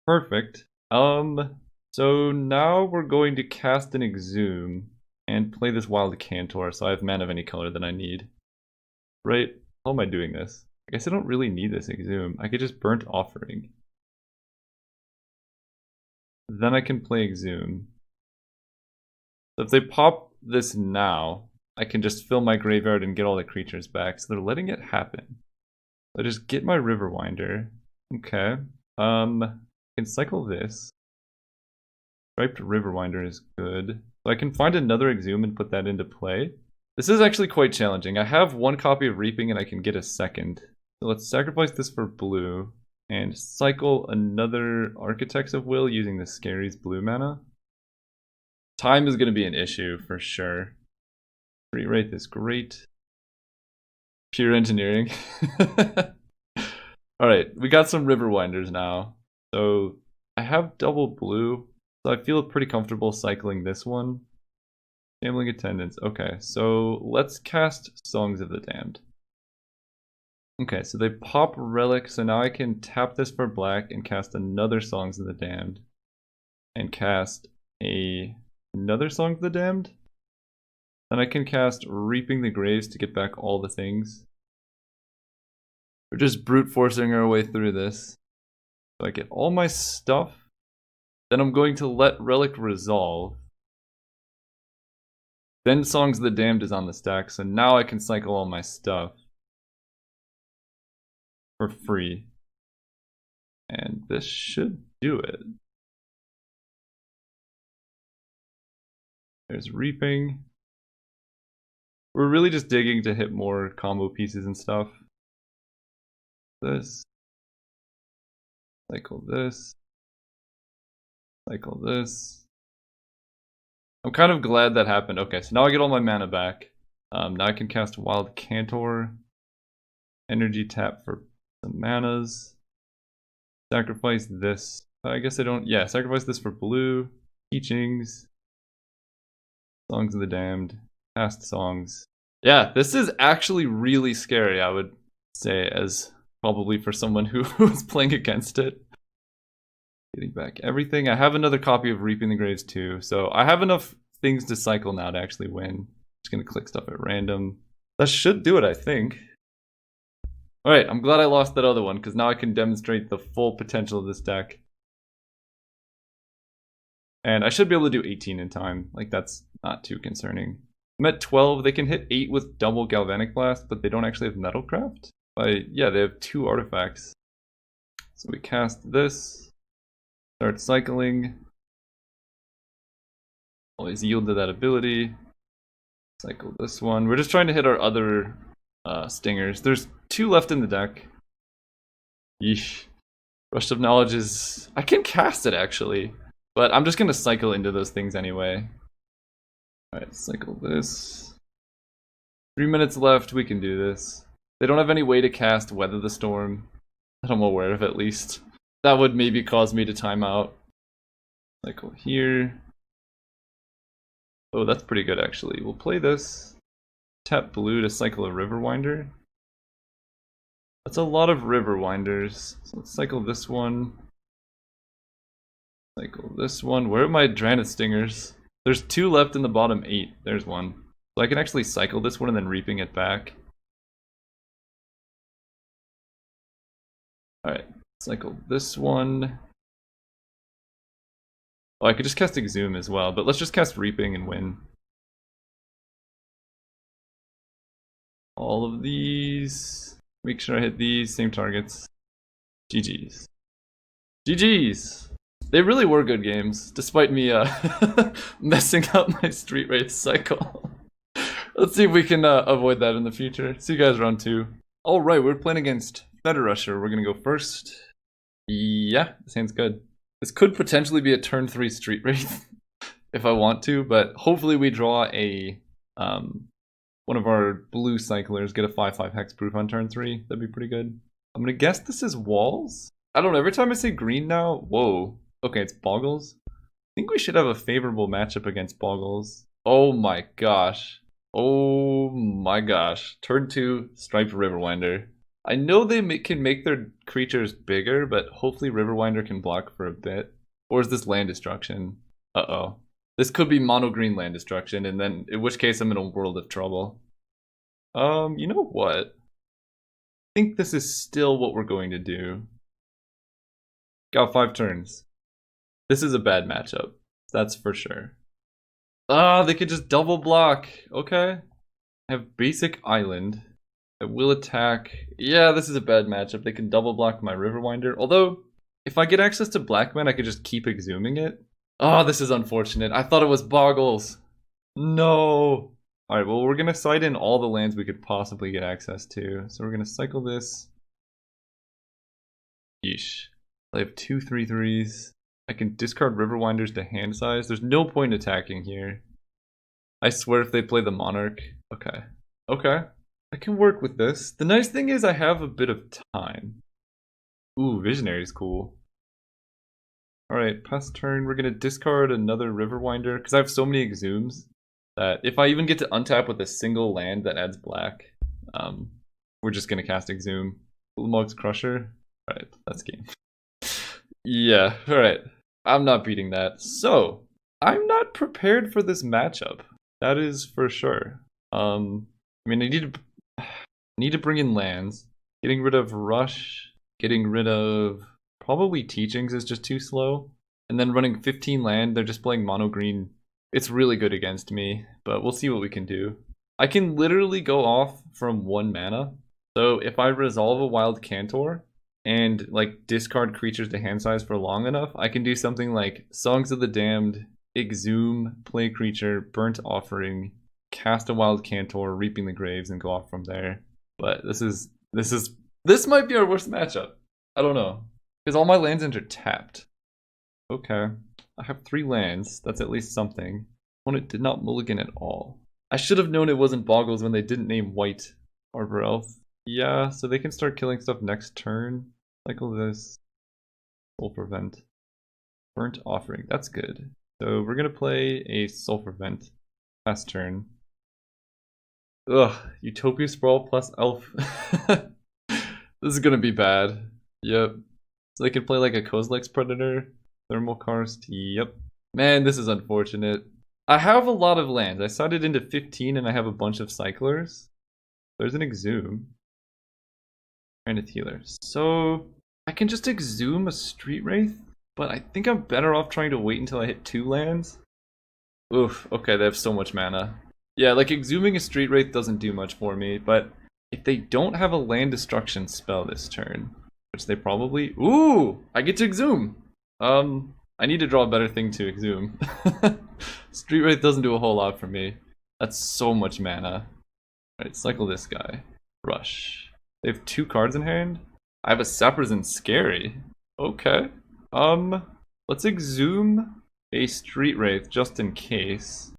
S1: Perfect. So now we're going to cast an Exhume and play this Wild Cantor, so I have mana of any color that I need. Right? How am I doing this? I guess I don't really need this Exhume. I could just Burnt Offering. Then I can play Exhume. So if they pop this now, I can just fill my graveyard and get all the creatures back. So they're letting it happen. I just get my Riverwinder. Okay. I can cycle this. Striped Riverwinder is good. So I can find another Exhume and put that into play. This is actually quite challenging. I have 1 copy of Reaping and I can get a second. So let's sacrifice this for blue and cycle another Architects of Will using the Scary's blue mana. Time is going to be an issue for sure. Street Wraith is great. Pure engineering. Alright, we got some Riverwinders now. So I have double blue, so I feel pretty comfortable cycling this one. Gambling Attendance. Okay, so let's cast Songs of the Damned. Okay, so they pop Relic, so now I can tap this for black and cast another Songs of the Damned. And cast another Song of the Damned. Then I can cast Reaping the Graves to get back all the things. We're just brute forcing our way through this. So I get all my stuff. Then I'm going to let Relic resolve. Then Songs of the Damned is on the stack, so now I can cycle all my stuff. For free. And this should do it. There's Reaping. We're really just digging to hit more combo pieces and stuff. This. Cycle this. Cycle this. I'm kind of glad that happened. Okay, so now I get all my mana back. Now I can cast Wild Cantor. Energy tap for some manas. Sacrifice this. I guess I don't. Yeah, sacrifice this for blue. Teachings. Songs of the Damned. Past songs. Yeah, this is actually really scary, I would say, as probably for someone who was playing against it. Getting back everything. I have another copy of Reaping the Graves too, so I have enough things to cycle now to actually win. Just gonna click stuff at random. That should do it, I think. Alright, I'm glad I lost that other one, because now I can demonstrate the full potential of this deck. And I should be able to do 18 in time. Like, that's not too concerning. I'm at 12. They can hit 8 with double Galvanic Blast, but they don't actually have Metalcraft. Yeah, they have 2 artifacts. So we cast this. Start cycling. Always yield to that ability. Cycle this one. We're just trying to hit our other stingers. There's 2 left in the deck. Yeesh. Rush of Knowledge is... I can cast it, actually. But I'm just going to cycle into those things anyway. Alright, cycle this. 3 minutes left, we can do this. They don't have any way to cast Weather the Storm. That I'm aware of, at least. That would maybe cause me to time out. Cycle here. Oh, that's pretty good, actually. We'll play this. Tap blue to cycle a Riverwinder. That's a lot of Riverwinders. So let's cycle this one. Cycle this one. Where are my Drannith Stingers? There's 2 left in the bottom 8. There's one. So I can actually cycle this one and then reaping it back. Alright, cycle this one. Oh, I could just cast Exhume as well, but let's just cast Reaping and win. All of these. Make sure I hit these, same targets. GG's. GG's! They really were good games, despite me messing up my Street Wraith cycle. Let's see if we can avoid that in the future. See you guys round 2. Alright, we're playing against Federusher. We're gonna go first. Yeah, this hand's good. This could potentially be a turn 3 Street Wraith if I want to, but hopefully we draw a one of our blue cyclers, get a 5/5 hexproof on turn 3. That'd be pretty good. I'm gonna guess this is walls. I don't know, every time I say green now, whoa. Okay, it's Boggles. I think we should have a favorable matchup against Boggles. Oh my gosh. Oh my gosh. Turn 2, Striped Riverwinder. I know they can make their creatures bigger, but hopefully Riverwinder can block for a bit. Or is this land destruction? Uh-oh. This could be mono green land destruction, and then in which case I'm in a world of trouble. You know what? I think this is still what we're going to do. Got 5 turns. This is a bad matchup. That's for sure. Ah, they could just double block. Okay. I have basic island. I will attack. Yeah, this is a bad matchup. They can double block my Riverwinder. Although, if I get access to Blackman, I could just keep exhuming it. Oh, this is unfortunate. I thought it was Boggles. No. Alright, well, we're going to side in all the lands we could possibly get access to. So we're going to cycle this. Yeesh. I have 2 3/3s. I can discard Riverwinders to hand size. There's no point attacking here. I swear if they play the Monarch. Okay. Okay. I can work with this. The nice thing is I have a bit of time. Ooh, Visionary is cool. Alright, past turn, we're going to discard another Riverwinder, because I have so many Exhumes that if I even get to untap with a single land that adds black, we're just going to cast Exhume. Ulamog's Crusher. Alright, that's game. Yeah, alright. I'm not beating that. So, I'm not prepared for this matchup. That is for sure. I mean, I need to bring in lands. Getting rid of Rush. Getting rid of... Probably Teachings is just too slow. And then running 15 land, they're just playing mono green. It's really good against me, but we'll see what we can do. I can literally go off from 1 mana. So if I resolve a Wild Cantor and like discard creatures to hand size for long enough, I can do something like Songs of the Damned, Exhume, play creature, Burnt Offering, cast a Wild Cantor, Reaping the Graves, and go off from there. But this might be our worst matchup. I don't know. Because all my lands enter tapped. Okay. I have 3 lands. That's at least something. Opponent did not mulligan at all. I should have known it wasn't Boggles when they didn't name white Arbor Elf. Yeah, so they can start killing stuff next turn. Cycle this. Sulfur Vent. Burnt Offering. That's good. So we're gonna play a Sulfur Vent. Last turn. Ugh. Utopia Sprawl plus Elf. This is gonna be bad. Yep. So they can play like a Kozilek's Predator. Thermal Karst. Yep. Man, this is unfortunate. I have a lot of lands. I sided into 15 and I have a bunch of cyclers. There's an Exhume. And a Healer. So I can just Exhume a Street Wraith, but I think I'm better off trying to wait until I hit 2 lands. Oof, okay, they have so much mana. Yeah, like Exhuming a Street Wraith doesn't do much for me, but if they don't have a land destruction spell this turn, which they probably... Ooh! I get to Exhume! I need to draw a better thing to Exhume. Street Wraith doesn't do a whole lot for me. That's so much mana. Alright, cycle this guy. Rush. They have 2 cards in hand? I have a Saprison Scary. Okay. Let's Exhume a Street Wraith just in case.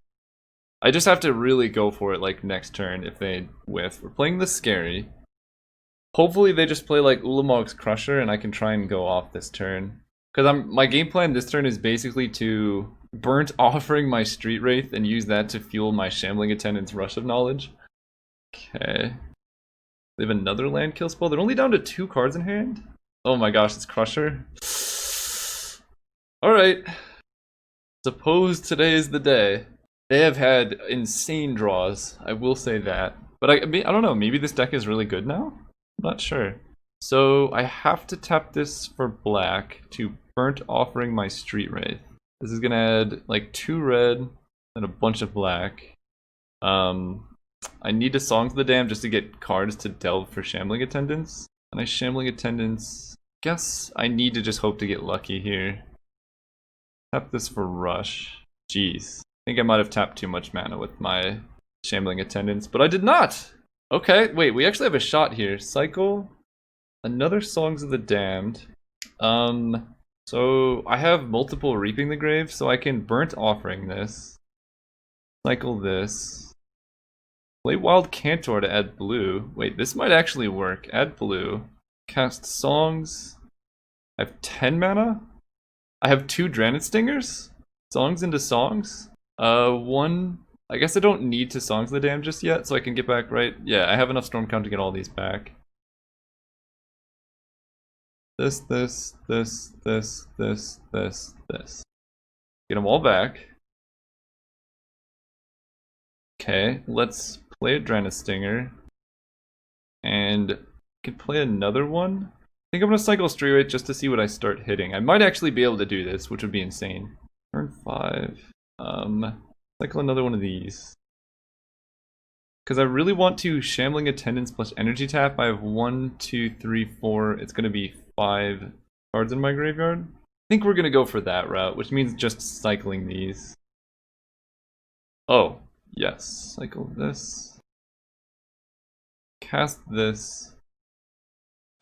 S1: I just have to really go for it like next turn if they whiff. We're playing the Scary. Hopefully they just play like Ulamog's Crusher and I can try and go off this turn. Because my game plan this turn is basically to Burnt Offering my Street Wraith and use that to fuel my Shambling Attendant's Rush of Knowledge. Okay. They have another land kill spell. They're only down to 2 cards in hand. Oh my gosh, it's Crusher. Alright. Suppose today is the day. They have had insane draws, I will say that. But I don't know, maybe this deck is really good now? I'm not sure. So I have to tap this for black to Burnt Offering my Street Wraith. This is gonna add like 2 red and a bunch of black. I need a Song to the Dam just to get cards to delve for Shambling Attendants. And I Shambling Attendants. Guess I need to just hope to get lucky here. Tap this for Rush. Jeez. I think I might have tapped too much mana with my Shambling Attendants, but I did not! Okay, wait, we actually have a shot here. Cycle. Another Songs of the Damned. So I have multiple Reaping the Grave, so I can Burnt Offering this. Cycle this. Play Wild Cantor to add blue. Wait, this might actually work. Add blue. Cast Songs. I have 10 mana? I have 2 Dranid Stingers? Songs into Songs? One... I guess I don't need to Songs the Dam just yet, so I can get back right... Yeah, I have enough Storm Count to get all these back. This. Get them all back. Okay, let's play a Dranid Stinger. And I can play another one. I think I'm gonna cycle Street Wraith just to see what I start hitting. I might actually be able to do this, which would be insane. Turn 5. Cycle another one of these. Because I really want to Shambling Attendants plus Energy Tap. I have 1, 2, 3, 4. It's gonna be 5 cards in my graveyard. I think we're gonna go for that route, which means just cycling these. Oh, yes. Cycle this. Cast this.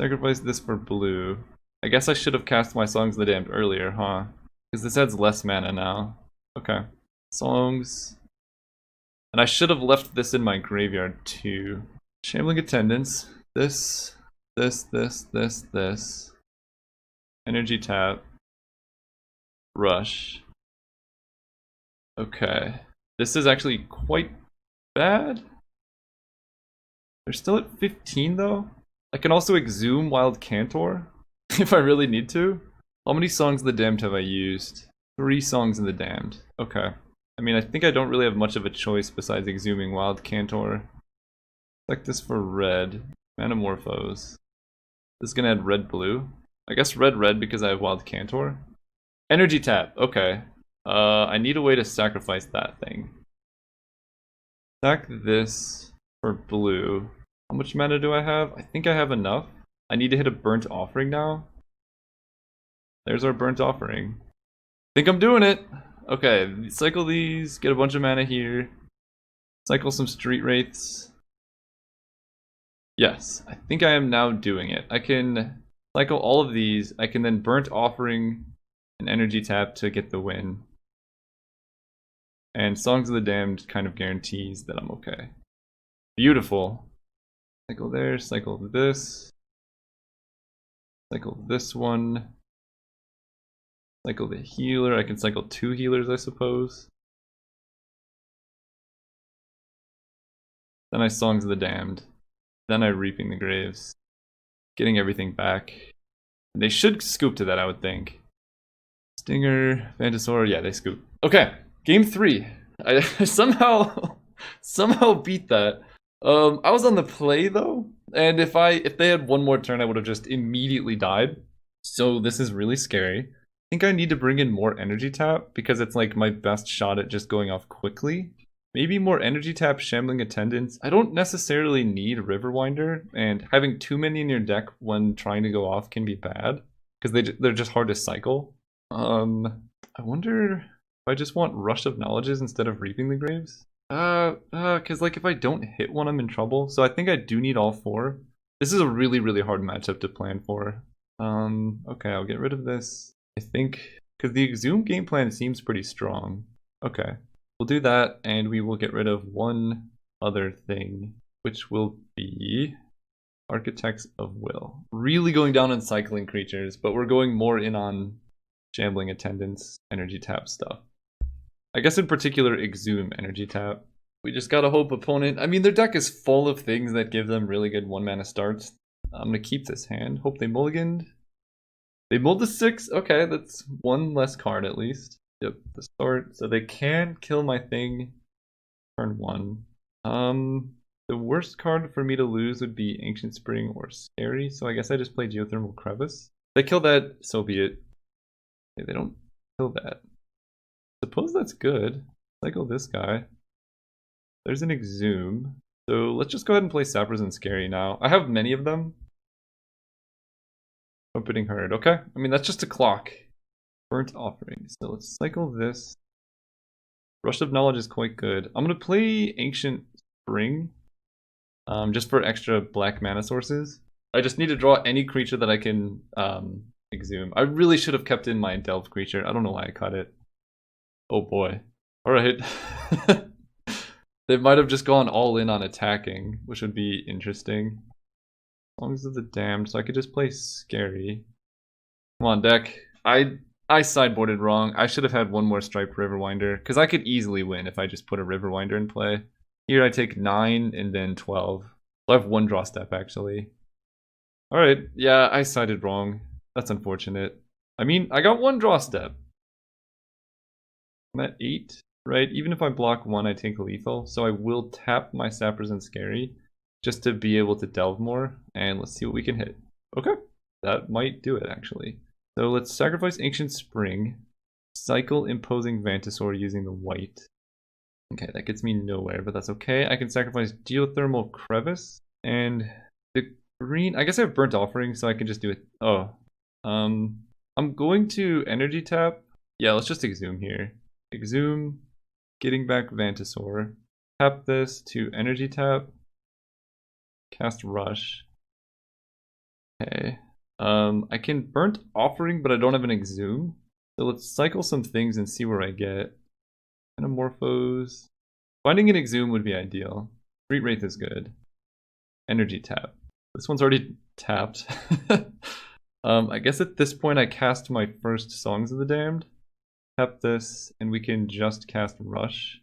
S1: Sacrifice this for blue. I guess I should have cast my Songs of the Damned earlier, huh? Because this adds less mana now. Okay. Songs. And I should have left this in my graveyard too. Shambling Attendants. This. Energy Tap. Rush. Okay. This is actually quite bad. They're still at 15 though. I can also Exhume Wild Cantor if I really need to. How many Songs of the Damned have I used? 3 Songs of the Damned. Okay. I mean, I think I don't really have much of a choice besides Exhuming Wild Cantor. Select this for red. Manamorphose. This is gonna add red-blue. I guess red-red because I have Wild Cantor. Energy Tap. Okay. I need a way to sacrifice that thing. Sack this for blue. How much mana do I have? I think I have enough. I need to hit a Burnt Offering now. There's our Burnt Offering. Think I'm doing it! Okay, cycle these, get a bunch of mana here. Cycle some Street Wraiths. Yes, I think I am now doing it. I can cycle all of these. I can then Burnt Offering an energy tap to get the win. And Songs of the Damned kind of guarantees that I'm okay. Beautiful. Cycle there, cycle this. Cycle this one. Cycle the healer. I can cycle 2 healers, I suppose. Then I Songs of the Damned. Then I Reaping the Graves. Getting everything back. They should scoop to that, I would think. Stinger, Vantasaur, yeah, they scoop. Okay, game 3. I somehow beat that. I was on the play though, and if they had one more turn, I would have just immediately died. So this is really scary. I think I need to bring in more energy tap because it's like my best shot at just going off quickly. Maybe more energy tap, Shambling Attendants. I don't necessarily need Riverwinder, and having too many in your deck when trying to go off can be bad because they're just hard to cycle. I wonder if I just want Rush of Knowledges instead of Reaping the Graves. Because like if I don't hit one, I'm in trouble. So I think I do need all 4. This is a really, really hard matchup to plan for. Okay, I'll get rid of this. I think because the Exhume game plan seems pretty strong. Okay, we'll do that, and we will get rid of one other thing, which will be Architects of Will. Really going down on cycling creatures, but we're going more in on Shambling Attendants, energy tap stuff. I guess in particular Exhume energy tap. We just gotta hope opponent... I mean, their deck is full of things that give them really good 1-mana starts. I'm gonna keep this hand. Hope they mulliganed. They mulled the 6. Okay, that's one less card at least. Yep, the start. So they can kill my thing turn 1. The worst card for me to lose would be Ancient Spring or Scary, so I guess I just play Geothermal Crevice. They kill that, so be it. They don't kill that. Suppose that's good. Cycle this guy. There's an Exhume. So let's just go ahead and play Sappers and Scary now. I have many of them. Trumpeting Herd. Okay. I mean, that's just a clock. Burnt Offering. So let's cycle this. Rush of Knowledge is quite good. I'm going to play Ancient Spring. Just for extra black mana sources. I just need to draw any creature that I can Exhume. I really should have kept in my Delve creature. I don't know why I cut it. Oh boy. Alright. They might have just gone all in on attacking, which would be interesting. Songs of the Damned, so I could just play Scary. Come on, deck. I sideboarded wrong. I should have had one more Striped Riverwinder, because I could easily win if I just put a Riverwinder in play. Here I take 9 and then 12. So I have 1 draw step, actually. Alright, yeah, I sided wrong. That's unfortunate. I mean, I got 1 draw step. I'm at 8, right? Even if I block 1, I take lethal. So I will tap my Sappers and Scary just to be able to delve more. And let's see what we can hit. Okay, that might do it, actually. So let's sacrifice Ancient Spring. Cycle Imposing Vantasaur using the white. Okay, that gets me nowhere, but that's okay. I can sacrifice Geothermal Crevice. And the green... I guess I have Burnt Offering, so I can just do it. Oh. I'm going to Energy Tap. Yeah, let's just Exhume here. Exhume, getting back Vantasaur. Tap this to Energy Tap. Cast Rush. Okay. I can Burnt Offering, but I don't have an Exhume. So let's cycle some things and see where I get. Anamorphose. Finding an Exhume would be ideal. Street Wraith is good. Energy Tap. This one's already tapped. I guess at this point I cast my first Songs of the Damned. Tap this, and we can just cast Rush.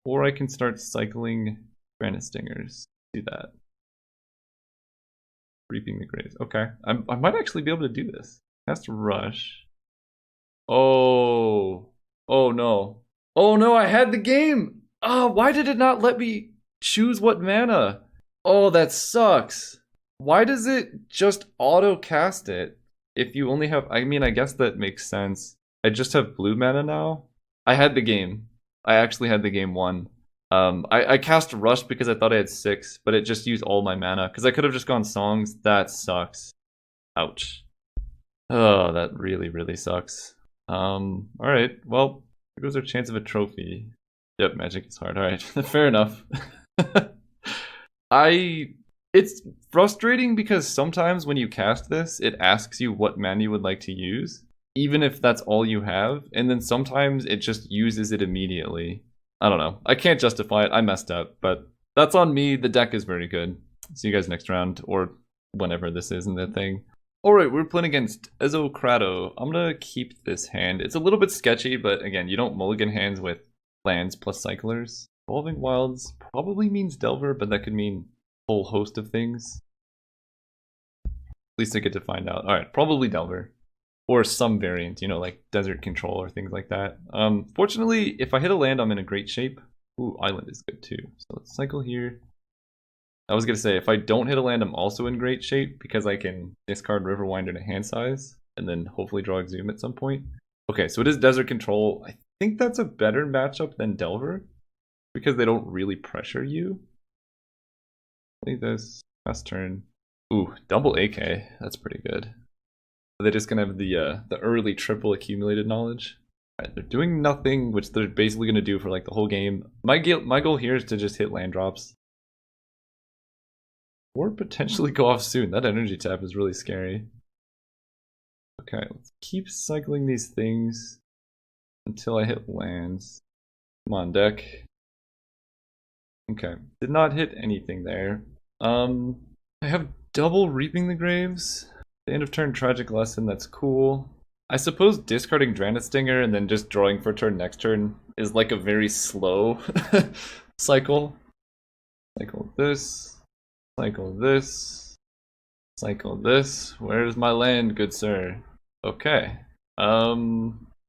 S1: Or I can start cycling Granite Stingers. Do that. Reaping the Graves. Okay. I might actually be able to do this. Cast Rush. Oh. Oh no. Oh no, I had the game! Oh, why did it not let me choose what mana? Oh, that sucks. Why does it just auto-cast it if you only have... I mean, I guess that makes sense. I just have blue mana now. I had the game. I actually had the game 1. I cast Rush because I thought I had 6, but it just used all my mana. Because I could have just gone Songs. That sucks. Ouch. Oh, that really, really sucks. Alright, well, there goes our chance of a trophy. Yep, Magic is hard. Alright, fair enough. It's frustrating because sometimes when you cast this, it asks you what mana you would like to use, even if that's all you have, and then sometimes it just uses it immediately. I don't know. I can't justify it. I messed up, but that's on me. The deck is very good. See you guys next round, or whenever this is in the thing. Alright, we're playing against Ezokrado. I'm gonna keep this hand. It's a little bit sketchy, but again, you don't mulligan hands with lands plus cyclers. Evolving Wilds probably means Delver, but that could mean a whole host of things. At least I get to find out. Alright, probably Delver. Or some variant, you know, like Desert Control or things like that. Fortunately, if I hit a land, I'm in a great shape. Ooh, Island is good too. So let's cycle here. I was gonna say, if I don't hit a land, I'm also in great shape because I can discard Riverwinder to hand size and then hopefully draw Exhume at some point. Okay, so it is Desert Control. I think that's a better matchup than Delver because they don't really pressure you. Play this, last turn. Ooh, double AK. That's pretty good. They're just gonna have the early triple accumulated knowledge. Alright, they're doing nothing, which they're basically gonna do for like the whole game. My goal here is to just hit land drops. Or potentially go off soon. That energy tap is really scary. Okay, let's keep cycling these things until I hit lands. Come on, deck. Okay, did not hit anything there. I have double Reaping the Graves. The end of turn Tragic Lesson, that's cool. I suppose discarding Dranet Stinger and then just drawing for turn next turn is like a very slow cycle. Cycle this. Cycle this. Cycle this. Where's my land, good sir? Okay. I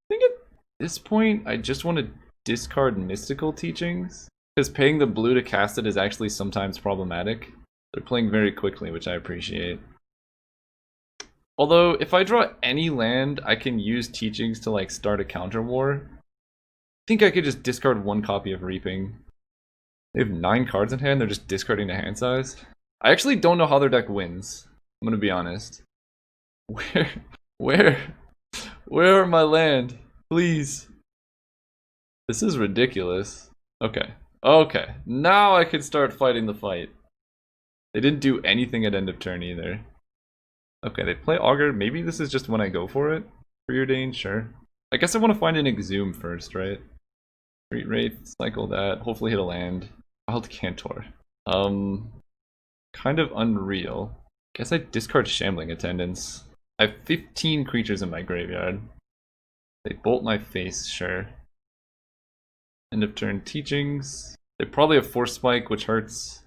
S1: think at this point, I just want to discard Mystical Teachings. Because paying the blue to cast it is actually sometimes problematic. They're playing very quickly, which I appreciate. Although, if I draw any land, I can use Teachings to like start a counter war. I think I could just discard one copy of Reaping. They have 9 cards in hand, they're just discarding the hand size. I actually don't know how their deck wins. I'm gonna be honest. Where are my land? Please. This is ridiculous. Okay. Okay. Now I can start fighting the fight. They didn't do anything at end of turn either. Okay, they play Augur. Maybe this is just when I go for it. Preordained, sure. I guess I want to find an Exhume first, right? Street Wraith, cycle that. Hopefully hit a land. Wild Cantor. Kind of unreal. Guess I discard Shambling Attendants. I have 15 creatures in my graveyard. They bolt my face, sure. End of turn Teachings. They probably have Force Spike, which hurts.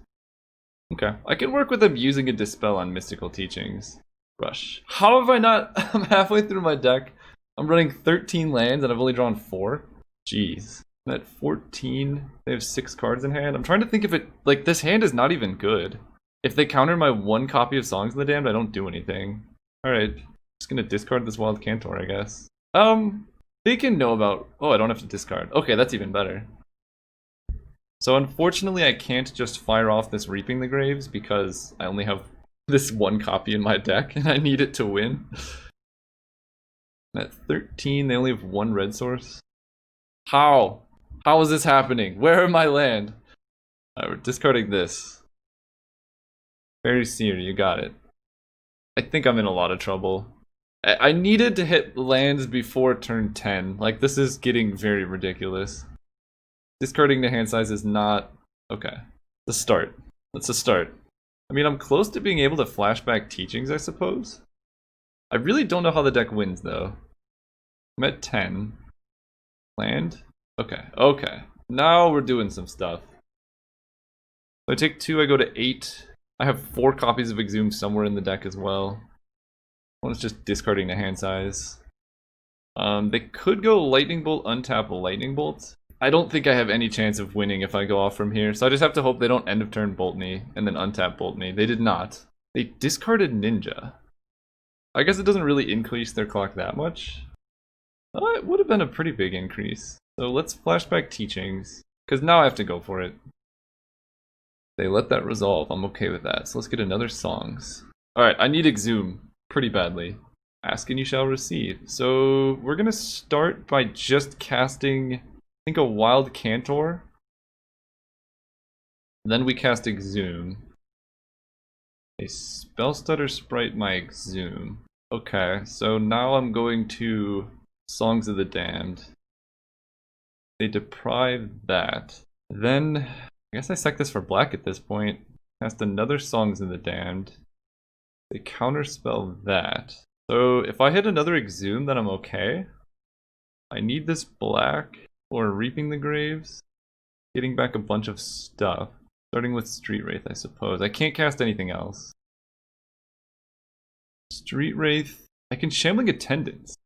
S1: Okay, I can work with them using a Dispel on Mystical Teachings. Rush. How have I not? I'm halfway through my deck. I'm running 13 lands and I've only drawn 4. Jeez. I'm at 14. They have 6 cards in hand. I'm trying to think if it... Like, this hand is not even good. If they counter my 1 copy of Songs of the Damned, I don't do anything. Alright. Just gonna discard this Wild Cantor, I guess. They can know about... Oh, I don't have to discard. Okay, that's even better. So unfortunately, I can't just fire off this Reaping the Graves because I only have this 1 copy in my deck and I need it to win. At 13, they only have 1 red source. How? How is this happening? Where are my land? We're discarding this. Fairy Seer, you got it. I think I'm in a lot of trouble. I needed to hit lands before turn 10. Like, this is getting very ridiculous. Discarding the hand size is not... Okay. The start. That's a start. I mean, I'm close to being able to flashback Teachings, I suppose. I really don't know how the deck wins, though. I'm at 10. Land? Okay. Okay. Now we're doing some stuff. So I take 2, I go to 8. I have 4 copies of Exhume somewhere in the deck as well. One is just discarding the hand size. They could go Lightning Bolt, untap Lightning Bolt. I don't think I have any chance of winning if I go off from here, so I just have to hope they don't end of turn Bolt me and then untap Bolt me. They did not. They discarded Ninja. I guess it doesn't really increase their clock that much. It would have been a pretty big increase. So let's flashback Teachings, because now I have to go for it. They let that resolve. I'm okay with that. So let's get another Songs. Alright, I need Exhume pretty badly. Ask and you shall receive. So we're going to start by just casting, I think, a Wild Cantor. Then we cast Exhume. A spell stutter sprite my exhume. Okay, so now I'm going to Songs of the Damned. They deprive that. Then I guess I sack this for black at this point. Cast another Songs of the Damned. They counterspell that. So if I hit another exhume, then I'm okay. I need this black or Reaping the Graves. Getting back a bunch of stuff. Starting with Street Wraith, I suppose. I can't cast anything else. Street Wraith. I can Shambling Attendants.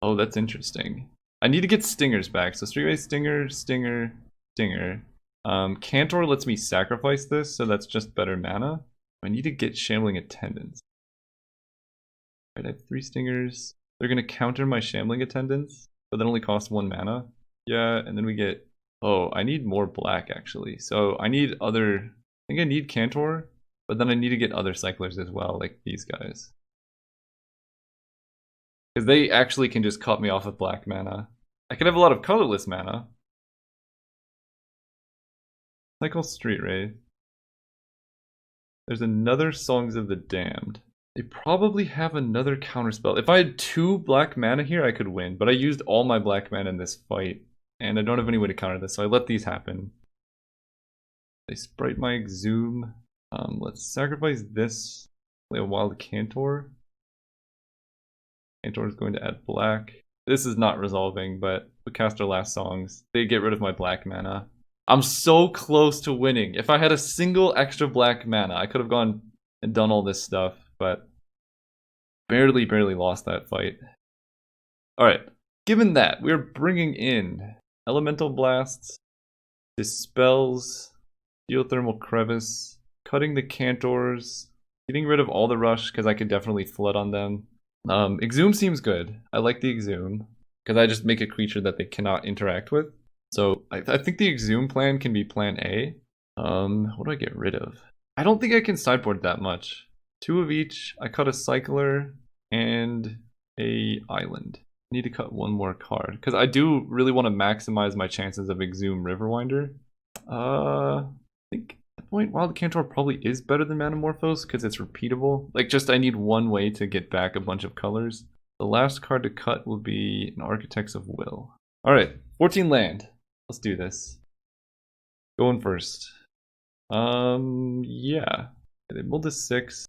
S1: Oh, that's interesting. I need to get Stingers back. So Street Wraith, Stinger, Stinger, Stinger. Cantor lets me sacrifice this, so that's just better mana. I need to get Shambling Attendants. Right, I have 3 Stingers. They're going to counter my Shambling Attendants, but that only costs 1 mana. Yeah, and then we get... Oh, I need more black, actually. So I need other... I think I need Cantor, but then I need to get other cyclers as well, like these guys. Because they actually can just cut me off with black mana. I could have a lot of colorless mana. Cycle Street Wraith. There's another Songs of the Damned. They probably have another counterspell. If I had 2 black mana here, I could win. But I used all my black mana in this fight. And I don't have any way to counter this, so I let these happen. They sprite my exhume. Let's sacrifice this. Play a wild Cantor. Cantor is going to add black. This is not resolving, but we cast our last songs. They get rid of my black mana. I'm so close to winning. If I had a single extra black mana, I could have gone and done all this stuff, but barely lost that fight. Alright, given that, we're bringing in Elemental Blasts, Dispels, Geothermal Crevice, cutting the Cantors, getting rid of all the rush because I could definitely flood on them. Exhume seems good. I like the Exhume because I just make a creature that they cannot interact with. So I think the Exhume plan can be plan A. What do I get rid of? I don't think I can sideboard that much. 2 of each. I cut a Cycler and a Island. I need to cut 1 more card because I do really want to maximize my chances of Exhume Riverwinder. I think at the point Wild Cantor probably is better than Manamorphose because it's repeatable. Like just I need 1 way to get back a bunch of colors. The last card to cut will be an Architects of Will. Alright, 14 land. Let's do this. Going first. Yeah. They rolled a 6.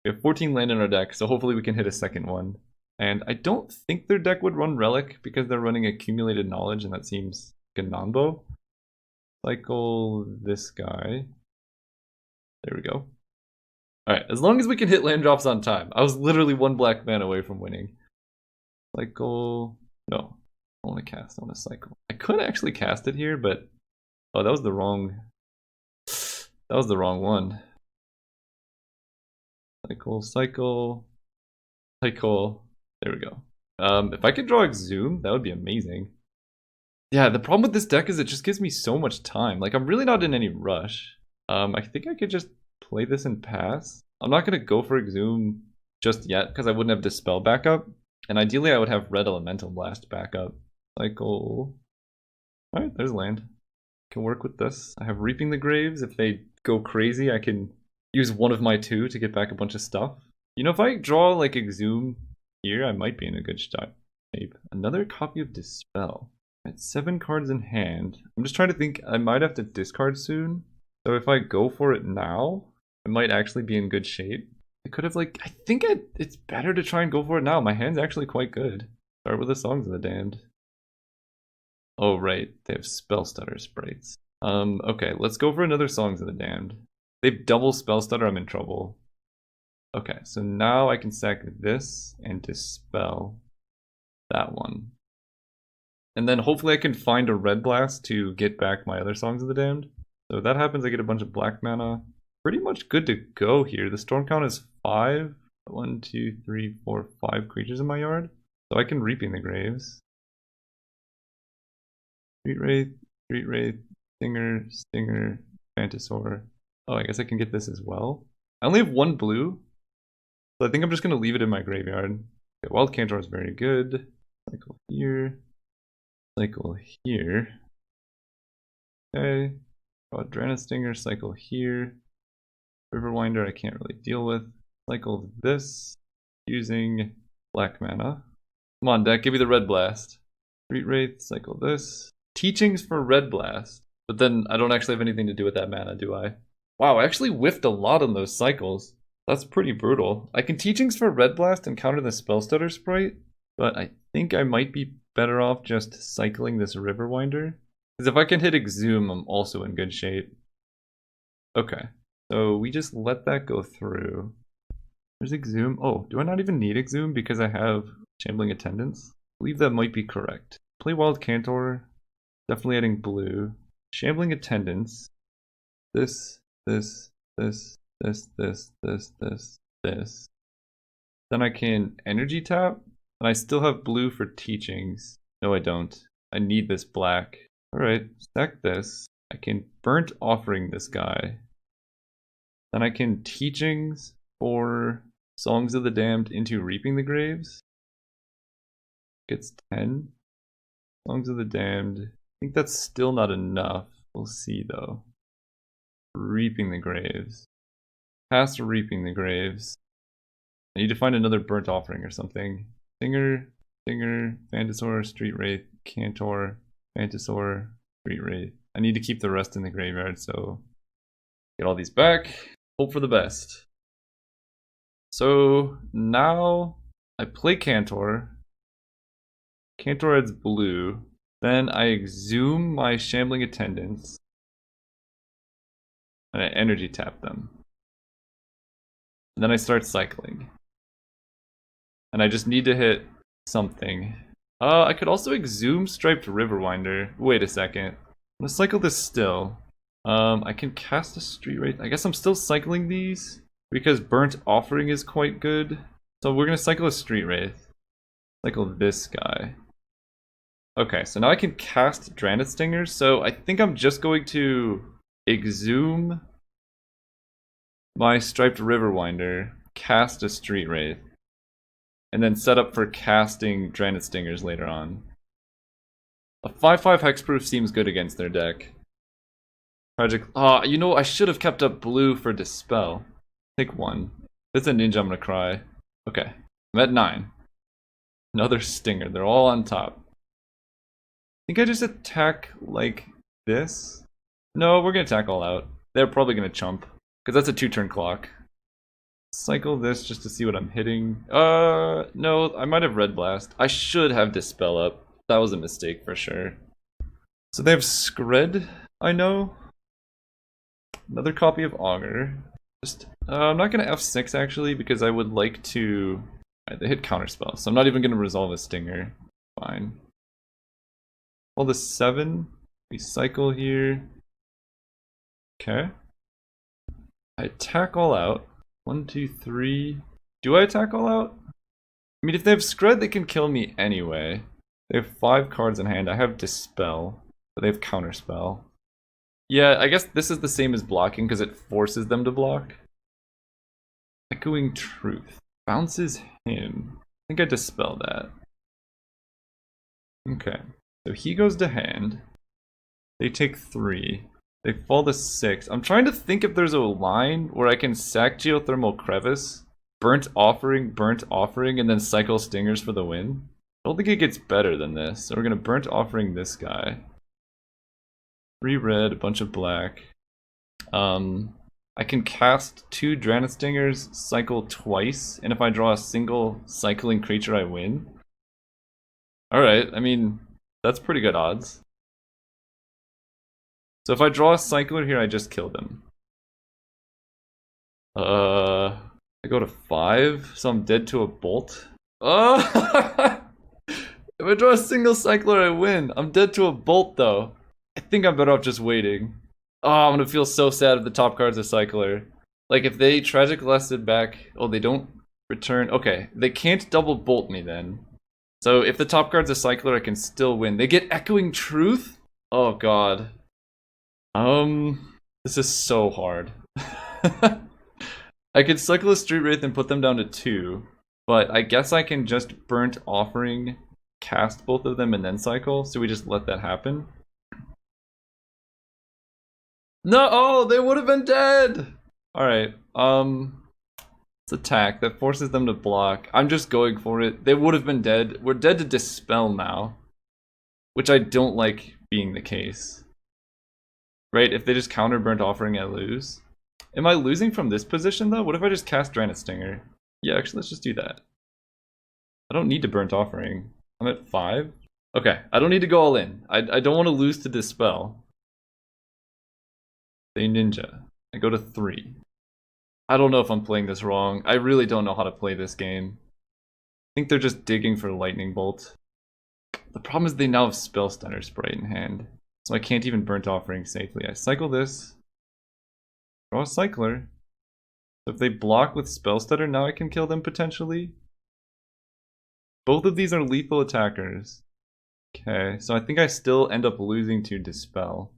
S1: We have 14 land in our deck, so hopefully we can hit a second one. And I don't think their deck would run Relic because they're running Accumulated Knowledge, and that seems like a non-bo. Cycle this guy. There we go. Alright, as long as we can hit land drops on time. I was literally 1 black mana away from winning. Cycle... No. I want to cast. I want to cycle. I could actually cast it here, but... Oh, that was the wrong... That was the wrong one. Cycle, cycle... Cycle... There we go. If I could draw Exhume, that would be amazing. Yeah, the problem with this deck is it just gives me so much time. Like, I'm really not in any rush. I think I could just play this and pass. I'm not going to go for Exhume just yet, because I wouldn't have Dispel backup. And ideally, I would have Red Elemental Blast backup. Cycle... Alright, there's land. Can work with this. I have Reaping the Graves. If they go crazy, I can use 1 of my 2 to get back a bunch of stuff. You know, if I draw, like, Exhume here, I might be in a good shape. Another copy of Dispel. At 7 cards in hand. I'm just trying to think, I might have to discard soon. So if I go for it now, I might actually be in good shape. I could have I think it's better to try and go for it now. My hand's actually quite good. Start with the Songs of the Damned. Oh right, they have Spell Stutter sprites. Okay, let's go for another Songs of the Damned. They've double Spell Stutter, I'm in trouble. Okay, so now I can sack this and Dispel that one. And then hopefully I can find a Red Blast to get back my other Songs of the Damned. So if that happens, I get a bunch of black mana. Pretty much good to go here. The storm count is 5. 1, 2, 3, 4, 5 creatures in my yard. So I can Reaping the Graves. Street Wraith, Stinger, Stinger, Phantasaur. Oh, I guess I can get this as well. I only have 1 blue. So I think I'm just going to leave it in my graveyard. Okay, Wild Cantor is very good. Cycle here. Cycle here. Okay. Draw Drana Stinger, cycle here. Riverwinder I can't really deal with. Cycle this using black mana. Come on, deck, give me the red blast. Street Wraith, cycle this. Teachings for red blast. But then I don't actually have anything to do with that mana, do I? Wow, I actually whiffed a lot on those cycles. That's pretty brutal. I can Teachings for red blast and counter the Spell Stutter Sprite, but I think I might be better off just cycling this Riverwinder. Because if I can hit Exhume, I'm also in good shape. Okay, so we just let that go through. There's Exhume. Oh, do I not even need Exhume because I have Shambling Attendants? I believe that might be correct. Play Wild Cantor. Definitely adding blue. Shambling Attendants. This. Then I can Energy Tap. And I still have blue for Teachings. No, I don't. I need this black. Alright, stack this. I can Burnt Offering this guy. Then I can Teachings for Songs of the Damned into Reaping the Graves. Gets 10. Songs of the Damned. I think that's still not enough. We'll see though. Reaping the Graves. Past Reaping the Graves. I need to find another Burnt Offering or something. Stinger, Phantasaur, Street Wraith, Cantor, Phantasaur, Street Wraith. I need to keep the rest in the graveyard, so get all these back. Hope for the best. So now I play Cantor. Cantor adds blue. Then I exhume my Shambling Attendants. And I energy tap them. And then I start cycling. And I just need to hit something. I could also exhume Striped Riverwinder. Wait a second. I'm gonna cycle this still. I can cast a Street Wraith. I guess I'm still cycling these because Burnt Offering is quite good. So we're gonna cycle a Street Wraith. Cycle this guy. Okay, so now I can cast Drana Stingers. So I think I'm just going to exhume my Striped Riverwinder, cast a Street Wraith, and then set up for casting Drana Stingers later on. A 5/5 hexproof seems good against their deck. Tragic. You know, I should have kept up blue for Dispel. Take one. If it's a ninja, I'm gonna cry. Okay, I'm at 9. Another Stinger. They're all on top. I think I just attack like this. No, we're gonna attack all out. They're probably gonna chump because that's a 2-turn clock. Cycle this just to see what I'm hitting. No, I might have Red Blast. I should have Dispel up. That was a mistake for sure. So they have Skred, I know. Another copy of Augur. Just, I'm not gonna F6 actually because I would like to. They hit Counterspell, so I'm not even gonna resolve a Stinger. Fine. All the 7. We cycle here. Okay. I attack all out. 1, 2, 3. Do I attack all out? I mean, if they have Skred, they can kill me anyway. They have 5 cards in hand. I have Dispel, but they have Counterspell. Yeah, I guess this is the same as blocking because it forces them to block. Echoing Truth. Bounces him. I think I Dispel that. Okay. So he goes to hand. They take 3. They fall to 6. I'm trying to think if there's a line where I can sack Geothermal Crevice, Burnt Offering, and then cycle Stingers for the win. I don't think it gets better than this. So we're going to Burnt Offering this guy. 3 red, a bunch of black. I can cast 2 Drana Stingers, cycle twice, and if I draw a single cycling creature, I win. Alright, I mean, that's pretty good odds. So if I draw a cycler here, I just kill them. I go to 5, so I'm dead to a bolt. If I draw a single cycler, I win. I'm dead to a bolt, though. I think I'm better off just waiting. Oh, I'm gonna feel so sad if the top card's a cycler. Like, if they Tragic Lasted back... Oh, they don't return... Okay, they can't double bolt me then. So if the top card's a cycler, I can still win. They get Echoing Truth? Oh, God. This is so hard. I could cycle a Street Wraith and put them down to 2, but I guess I can just Burnt Offering, cast both of them, and then cycle, so we just let that happen. No, oh, they would have been dead! Alright, let's attack. That forces them to block. I'm just going for it. They would have been dead. We're dead to Dispel now. Which I don't like being the case. Right, if they just counter Burnt Offering, I lose. Am I losing from this position though? What if I just cast Granite Stinger? Yeah, actually, let's just do that. I don't need to Burnt Offering. I'm at 5. Okay, I don't need to go all in. I don't want to lose to Dispel. They Ninja. I go to 3. I don't know if I'm playing this wrong. I really don't know how to play this game. I think they're just digging for Lightning Bolt. The problem is they now have Spell Stunner Sprite in hand. So I can't even Burnt Offering safely. I cycle this. Draw a Cycler. So if they block with Spell Stutter, now I can kill them potentially. Both of these are lethal attackers. Okay, so I think I still end up losing to Dispel.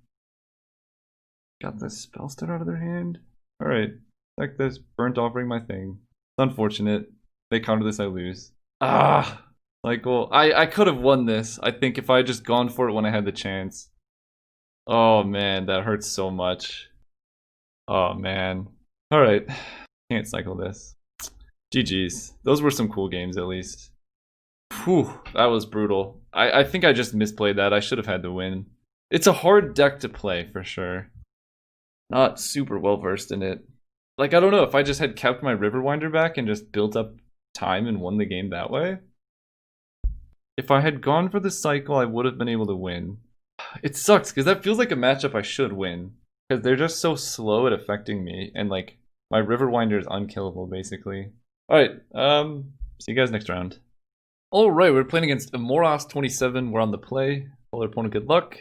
S1: Got the Spell Stutter out of their hand. Alright, like this, Burnt Offering my thing. It's unfortunate. They counter this, I lose. Ah! Like, well, I could have won this, I think, if I had just gone for it when I had the chance. Oh man, that hurts so much. Oh man. Alright. Can't cycle this. GG's. Those were some cool games at least. Whew, that was brutal. I think I just misplayed that. I should have had the win. It's a hard deck to play for sure. Not super well versed in it. Like, I don't know, if I just had kept my Riverwinder back and just built up time and won the game that way. If I had gone for the cycle, I would have been able to win. It sucks, because that feels like a matchup I should win. Because they're just so slow at affecting me, and like, my Riverwinder is unkillable, basically. Alright, see you guys next round. Alright, we're playing against Boros 27, we're on the play. Tell our opponent good luck.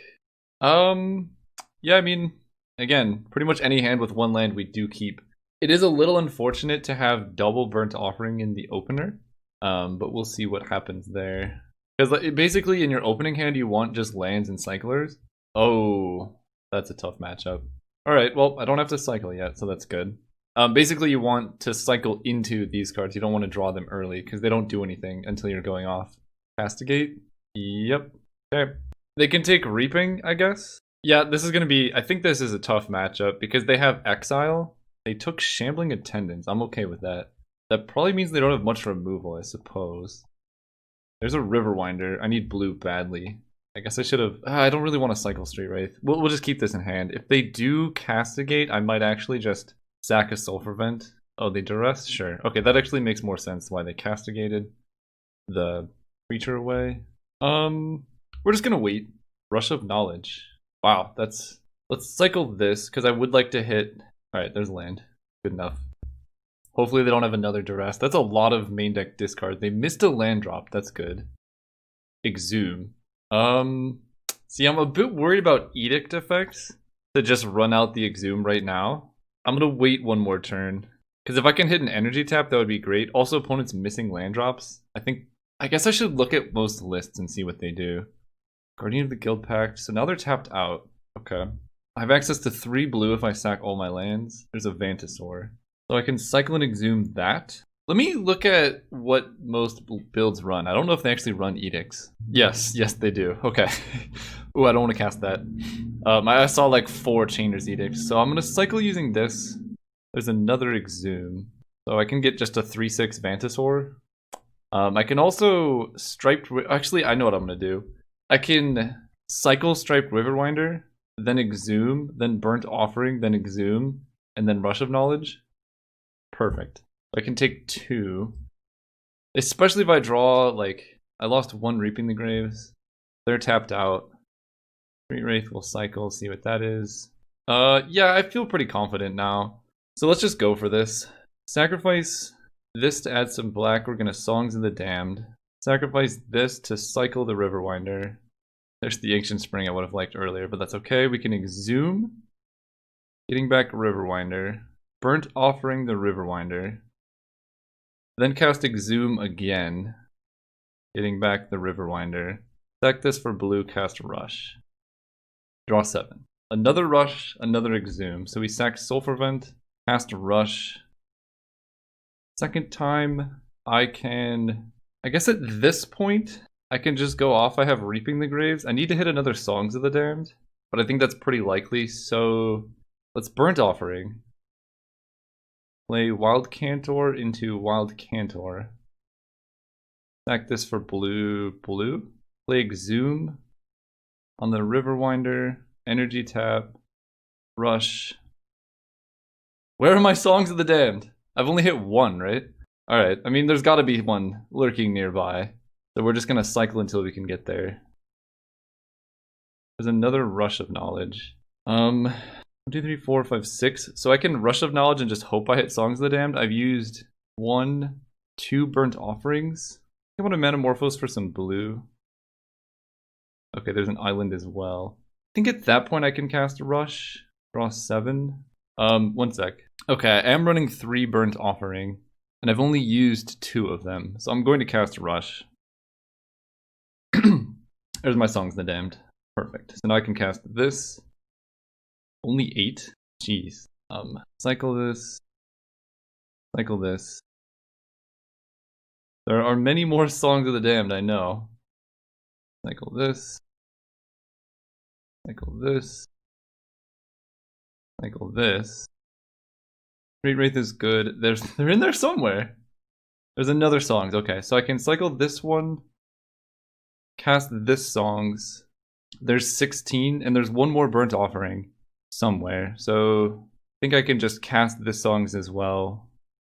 S1: Yeah, I mean, again, pretty much any hand with one land we do keep. It is a little unfortunate to have double Burnt Offering in the opener, but we'll see what happens there. Because basically in your opening hand you want just lands and cyclers. Oh, that's a tough matchup. Alright, well, I don't have to cycle yet, so that's good. Basically you want to cycle into these cards. You don't want to draw them early, because they don't do anything until you're going off. Castigate? Yep. Okay. They can take Reaping, I guess? Yeah, this is going to be... I think this is a tough matchup, because they have Exile. They took Shambling Attendants. I'm okay with that. That probably means they don't have much removal, I suppose. There's a Riverwinder. I need blue badly. I guess I should have... I don't really want to cycle Street Wraith. We'll just keep this in hand. If they do Castigate, I might actually just sack a Sulfur Vent. Oh, they Duress? Sure. Okay, that actually makes more sense why they castigated the creature away. We're just gonna wait. Rush of Knowledge. Wow, that's... Let's cycle this, because I would like to hit... Alright, there's land. Good enough. Hopefully they don't have another Duress. That's a lot of main deck discard. They missed a land drop. That's good. Exhume. See, I'm a bit worried about Edict effects to just run out the Exhume right now. I'm gonna wait one more turn. Because if I can hit an energy tap, that would be great. Also, opponents missing land drops. I guess I should look at most lists and see what they do. Guardian of the Guild Pact. So now they're tapped out. Okay. I have access to 3 blue if I sack all my lands. There's a Vantasaur. So I can cycle and exhume that. Let me look at what most builds run. I don't know if they actually run edicts. Yes, they do. Okay. Ooh, I don't want to cast that. I saw like 4 Chainer's Edicts. So I'm going to cycle using this. There's another exhume. So I can get just a 3/6 Vantasaur. I can also striped... Actually, I know what I'm going to do. I can cycle Striped Riverwinder, then exhume, then Burnt Offering, then exhume, and then Rush of Knowledge. Perfect. I can take 2. Especially if I draw, like, I lost 1 Reaping the Graves. They're tapped out. Street Wraith will cycle, see what that is. Yeah, I feel pretty confident now. So let's just go for this. Sacrifice this to add some black. We're gonna Songs of the Damned. Sacrifice this to cycle the Riverwinder. There's the Ancient Spring I would have liked earlier, but that's okay. We can exhume. Getting back Riverwinder. Burnt Offering the Riverwinder. Then cast Exhume again. Getting back the Riverwinder. Sack this for blue, cast Rush. Draw 7. Another Rush, another Exhume. So we sack Sulfur Vent, cast Rush. Second time, I can... I guess at this point, I can just go off. I have Reaping the Graves. I need to hit another Songs of the Damned, but I think that's pretty likely, so Let's Burnt Offering. Play Wild Cantor into Wild Cantor. Sack this for blue. Play Exhume on the Riverwinder. Energy Tap. Rush. Where are my Songs of the Damned? I've only hit one, right? Alright, I mean, there's gotta be one lurking nearby. So we're just gonna cycle until we can get there. There's another Rush of Knowledge. 1, 2, 3, 4, 5, 6. So I can Rush of Knowledge and just hope I hit Songs of the Damned. I've used 1, 2 Burnt Offerings. I want to Metamorphose for some blue. Okay, there's an island as well. I think at that point I can cast Rush. Draw 7. 1 sec. Okay, I am running 3 Burnt Offering, and I've only used 2 of them, so I'm going to cast Rush. There's my Songs of the Damned. Perfect. So now I can cast this. Only 8? Jeez. Cycle this. Cycle this. There are many more Songs of the Damned, I know. Cycle this. Cycle this. Cycle this. Street Wraith is good. They're in there somewhere. There's another Songs. Okay, so I can cycle this one. Cast this Songs. There's 16, and there's one more Burnt Offering somewhere. So I think I can just cast this Songs as well.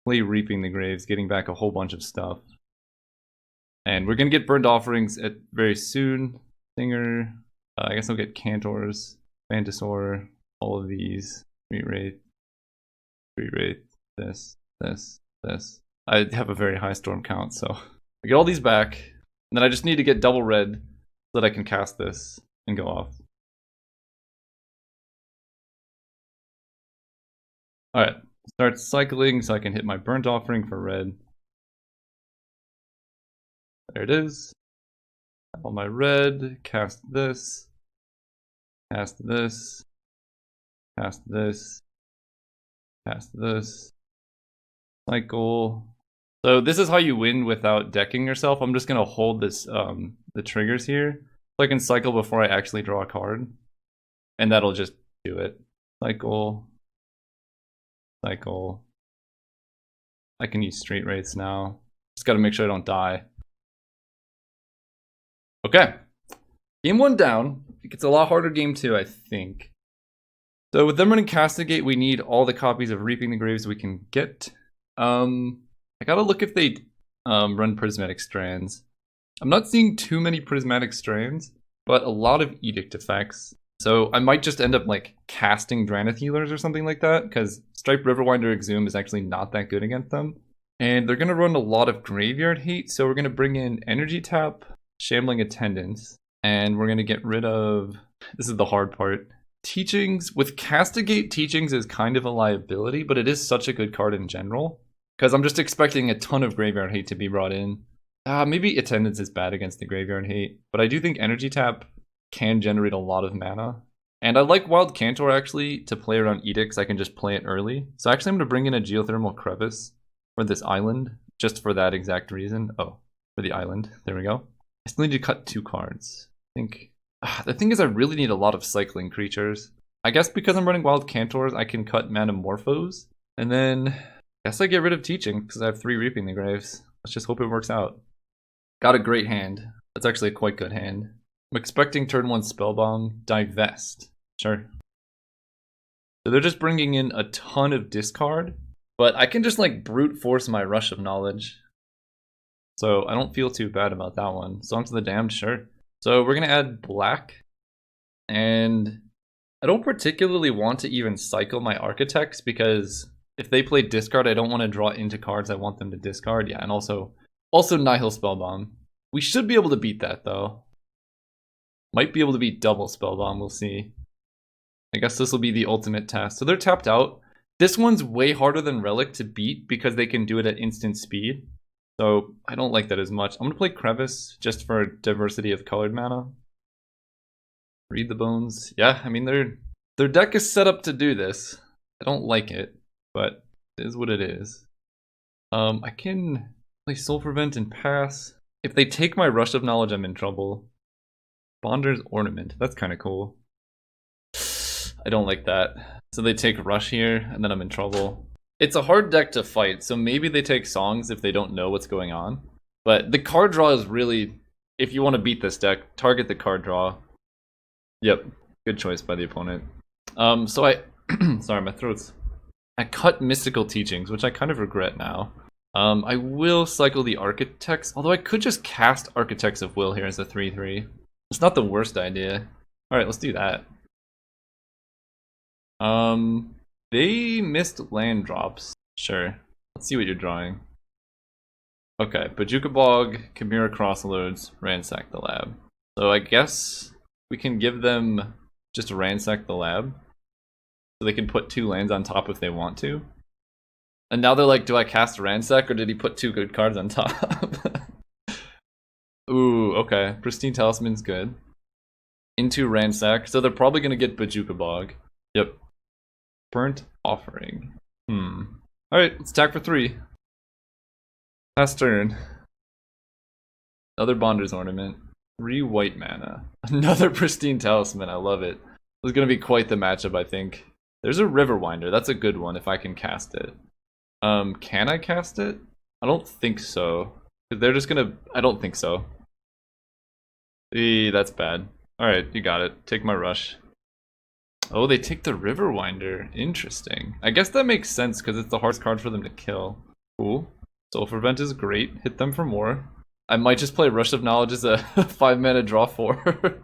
S1: Play Reaping the Graves, getting back a whole bunch of stuff. And we're gonna get Burnt Offerings very soon. Singer. I guess I'll get Cantors, Phantasaur, all of these. Street Wraith. Street Wraith. This. I have a very high storm count, so I get all these back. And then I just need to get double red so that I can cast this and go off. Alright, start cycling so I can hit my Burnt Offering for red. There it is. All my red, cast this, cast this, cast this, cast this, cycle. So this is how you win without decking yourself. I'm just gonna hold this the triggers here so I can cycle before I actually draw a card. And that'll just do it. Cycle. Cycle. I can use Street Wraiths now. Just gotta make sure I don't die. Okay. Game 1 down. It gets a lot harder game 2, I think. So with them running Castigate, we need all the copies of Reaping the Graves we can get. I gotta look if they run Prismatic Strands. I'm not seeing too many Prismatic Strands, but a lot of Edict effects. So I might just end up like casting Drannith Healers or something like that, because Striped Riverwinder Exhume is actually not that good against them. And they're gonna run a lot of Graveyard Hate, so we're gonna bring in Energy Tap, Shambling Attendance, and we're gonna get rid of, this is the hard part, Teachings. With Castigate, Teachings is kind of a liability, but it is such a good card in general. Because I'm just expecting a ton of Graveyard Hate to be brought in. Maybe Attendance is bad against the Graveyard Hate, but I do think Energy Tap can generate a lot of mana. And I like Wild Cantor actually to play around Edicts. I can just play it early. So actually I'm going to bring in a Geothermal Crevice for this island, just for that exact reason. Oh, for the island. There we go. I still need to cut 2 cards. I think the thing is I really need a lot of cycling creatures. I guess because I'm running Wild Cantors, I can cut Metamorphose. And then I guess I get rid of Teaching because I have 3 Reaping the Graves. Let's just hope it works out. Got a great hand. That's actually a quite good hand. I'm expecting turn 1 Spellbomb, Divest. Sure. So they're just bringing in a ton of discard, but I can just like brute force my Rush of Knowledge. So I don't feel too bad about that one. Songs of the Damned, sure. So we're gonna add black, and I don't particularly want to even cycle my Architects because if they play discard, I don't want to draw into cards. I want them to discard. Yeah, and also Nihil Spellbomb. We should be able to beat that though. Might be able to beat double Spellbomb. We'll see. I guess this will be the ultimate test. So they're tapped out. This one's way harder than Relic to beat because they can do it at instant speed. So I don't like that as much. I'm gonna play Crevice just for diversity of colored mana. Read the Bones. Yeah, I mean their deck is set up to do this. I don't like it, but it is what it is. I can play Soul Fervent and pass. If they take my Rush of Knowledge, I'm in trouble. Bonder's Ornament. That's kind of cool. I don't like that. So they take Rush here, and then I'm in trouble. It's a hard deck to fight, so maybe they take Songs if they don't know what's going on. But the card draw is really... If you want to beat this deck, target the card draw. Yep, good choice by the opponent. So I... Sorry, my throat's... I cut Mystical Teachings, which I kind of regret now. I will cycle the Architects, although I could just cast Architects of Will here as a 3/3. It's not the worst idea. Alright, let's do that. They missed land drops. Sure. Let's see what you're drawing. Okay, Bojuka Bog, Chimera Crossloads, Ransack the Lab. So I guess we can give them just Ransack the Lab. So they can put 2 lands on top if they want to. And now they're like, do I cast Ransack or did he put 2 good cards on top? Ooh, okay. Pristine Talisman's good. Into Ransack. So they're probably going to get Bojuka Bog. Yep. Burnt Offering. Alright, let's attack for 3. Last turn. Another Bonder's Ornament. 3 white mana. Another Pristine Talisman. I love it. This is going to be quite the matchup, I think. There's a Riverwinder. That's a good one if I can cast it. Can I cast it? I don't think so. They're just gonna... I don't think so. That's bad. Alright, you got it. Take my Rush. Oh, they take the Riverwinder. Interesting. I guess that makes sense because it's the hardest card for them to kill. Cool. Soulful Vent is great. Hit them for more. I might just play Rush of Knowledge as a 5 mana draw 4.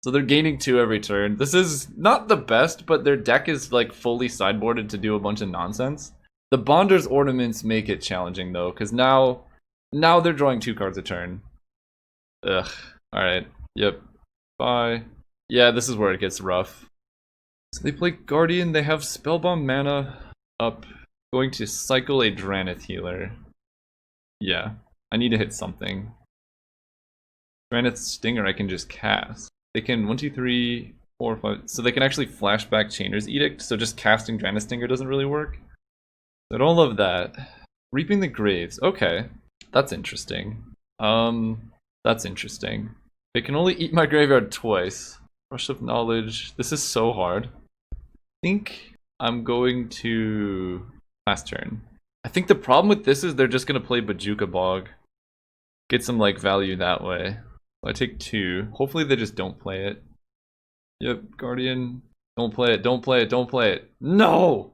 S1: So they're gaining 2 every turn. This is not the best, but their deck is like fully sideboarded to do a bunch of nonsense. The Bonder's Ornaments make it challenging though, because now they're drawing 2 cards a turn. Ugh. Alright. Yep. Bye. Yeah, this is where it gets rough. So they play Guardian, they have Spellbound mana up. Going to cycle a Dranith Healer. Yeah. I need to hit something. Dranith Stinger I can just cast. They can 1, 2, 3, 4, 5. So they can actually flashback Chainer's Edict, so just casting Dranith Stinger doesn't really work. I don't love that. Reaping the Graves. Okay. That's interesting. That's interesting. They can only eat my graveyard twice. Rush of Knowledge. This is so hard. I think I'm going to... Last turn. I think the problem with this is they're just going to play Bojuka Bog. Get some, like, value that way. So I take 2. Hopefully they just don't play it. Yep, Guardian. Don't play it, don't play it, don't play it. No!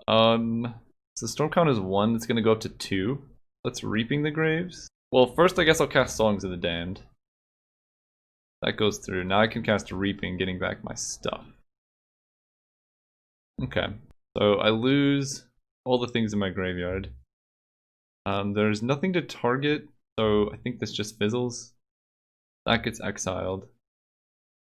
S1: So Storm count is 1, it's gonna go up to 2. That's Reaping the Graves. Well, first I guess I'll cast Songs of the Damned. That goes through. Now I can cast Reaping, getting back my stuff. Okay. So I lose all the things in my graveyard. There's nothing to target, so I think this just fizzles. That gets exiled.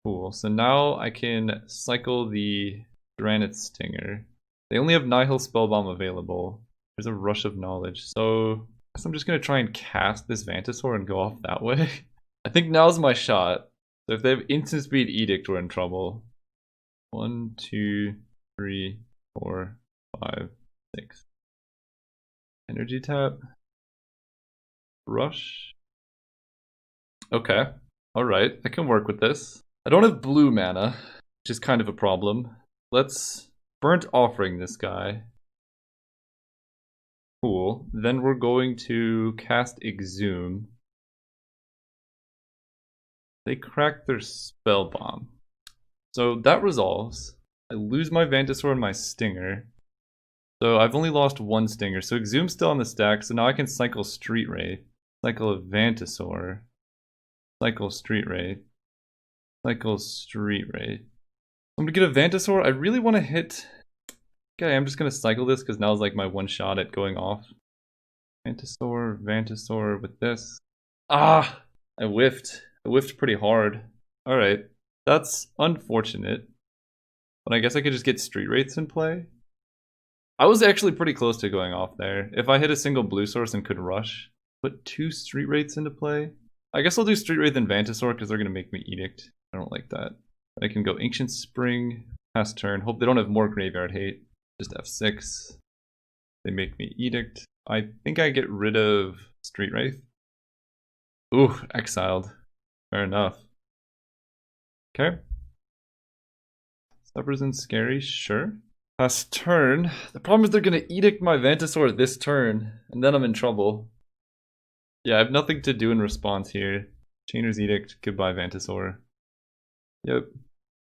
S1: Cool. So now I can cycle the Dranith Stinger. They only have Nihil Spellbomb available. There's a Rush of Knowledge. So I guess I'm just going to try and cast this Vantasaur and go off that way. I think now's my shot. So if they have Instant Speed Edict, we're in trouble. 1, 2, 3, 4, 5, 6. Energy tap. Rush. Okay. Alright, I can work with this. I don't have blue mana, which is kind of a problem. Let's Burnt Offering this guy. Cool. Then we're going to cast Exhume. They crack their Spell Bomb. So that resolves. I lose my Vantasaur and my Stinger. So I've only lost 1 Stinger. So Exhume's still on the stack. So now I can cycle Street Wraith. Cycle a Vantasaur. Cycle Street Wraith. Cycle Street Wraith. I'm gonna get a Vantasaur. I really want to hit... Okay, I'm just gonna cycle this because now is like my one shot at going off. Vantasaur, Vantasaur with this. Ah! I whiffed. I whiffed pretty hard. Alright. That's unfortunate. But I guess I could just get Street Wraiths in play. I was actually pretty close to going off there. If I hit a single blue source and could rush, put 2 Street Wraiths into play. I guess I'll do Street Wraith and Vantasaur because they're going to make me Edict. I don't like that. I can go Ancient Spring, pass turn. Hope they don't have more graveyard hate. Just F6. They make me Edict. I think I get rid of Street Wraith. Ooh, exiled. Fair enough. Okay. Steppers and scary, sure. Pass turn. The problem is they're gonna edict my Vantasaur this turn, and then I'm in trouble. Yeah, I have nothing to do in response here. Chainer's Edict, goodbye Vantasaur. Yep.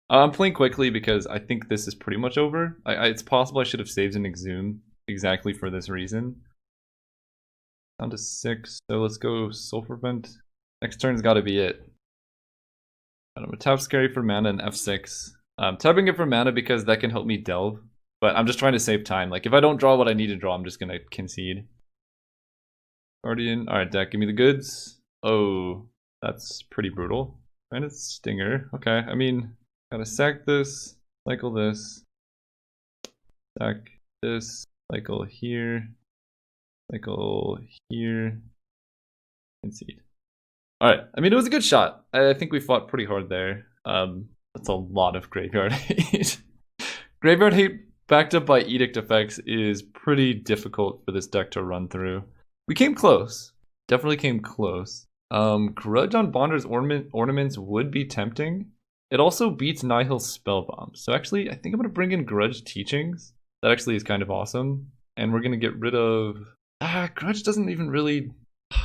S1: I'm playing quickly because I think this is pretty much over. It's possible I should have saved an Exhume exactly for this reason. Down to 6, so let's go Sulfur Vent. Next turn's gotta be it. I'm gonna tap Scary for mana and F6. Tapping it for mana because that can help me delve, but I'm just trying to save time. Like, if I don't draw what I need to draw, I'm just gonna concede. Guardian, alright deck, give me the goods. Oh, that's pretty brutal. And it's Stinger, okay, I mean, gotta sack this, cycle this, sack this, cycle here, concede. Alright, I mean, it was a good shot. I think we fought pretty hard there. That's a lot of Graveyard Hate. Graveyard Hate backed up by Edict effects is pretty difficult for this deck to run through. We came close. Definitely came close. Grudge on Bonder's ornaments would be tempting. It also beats Nihil's Spellbomb. So actually, I think I'm going to bring in Grudge Teachings. That actually is kind of awesome. And we're going to get rid of... Grudge doesn't even really...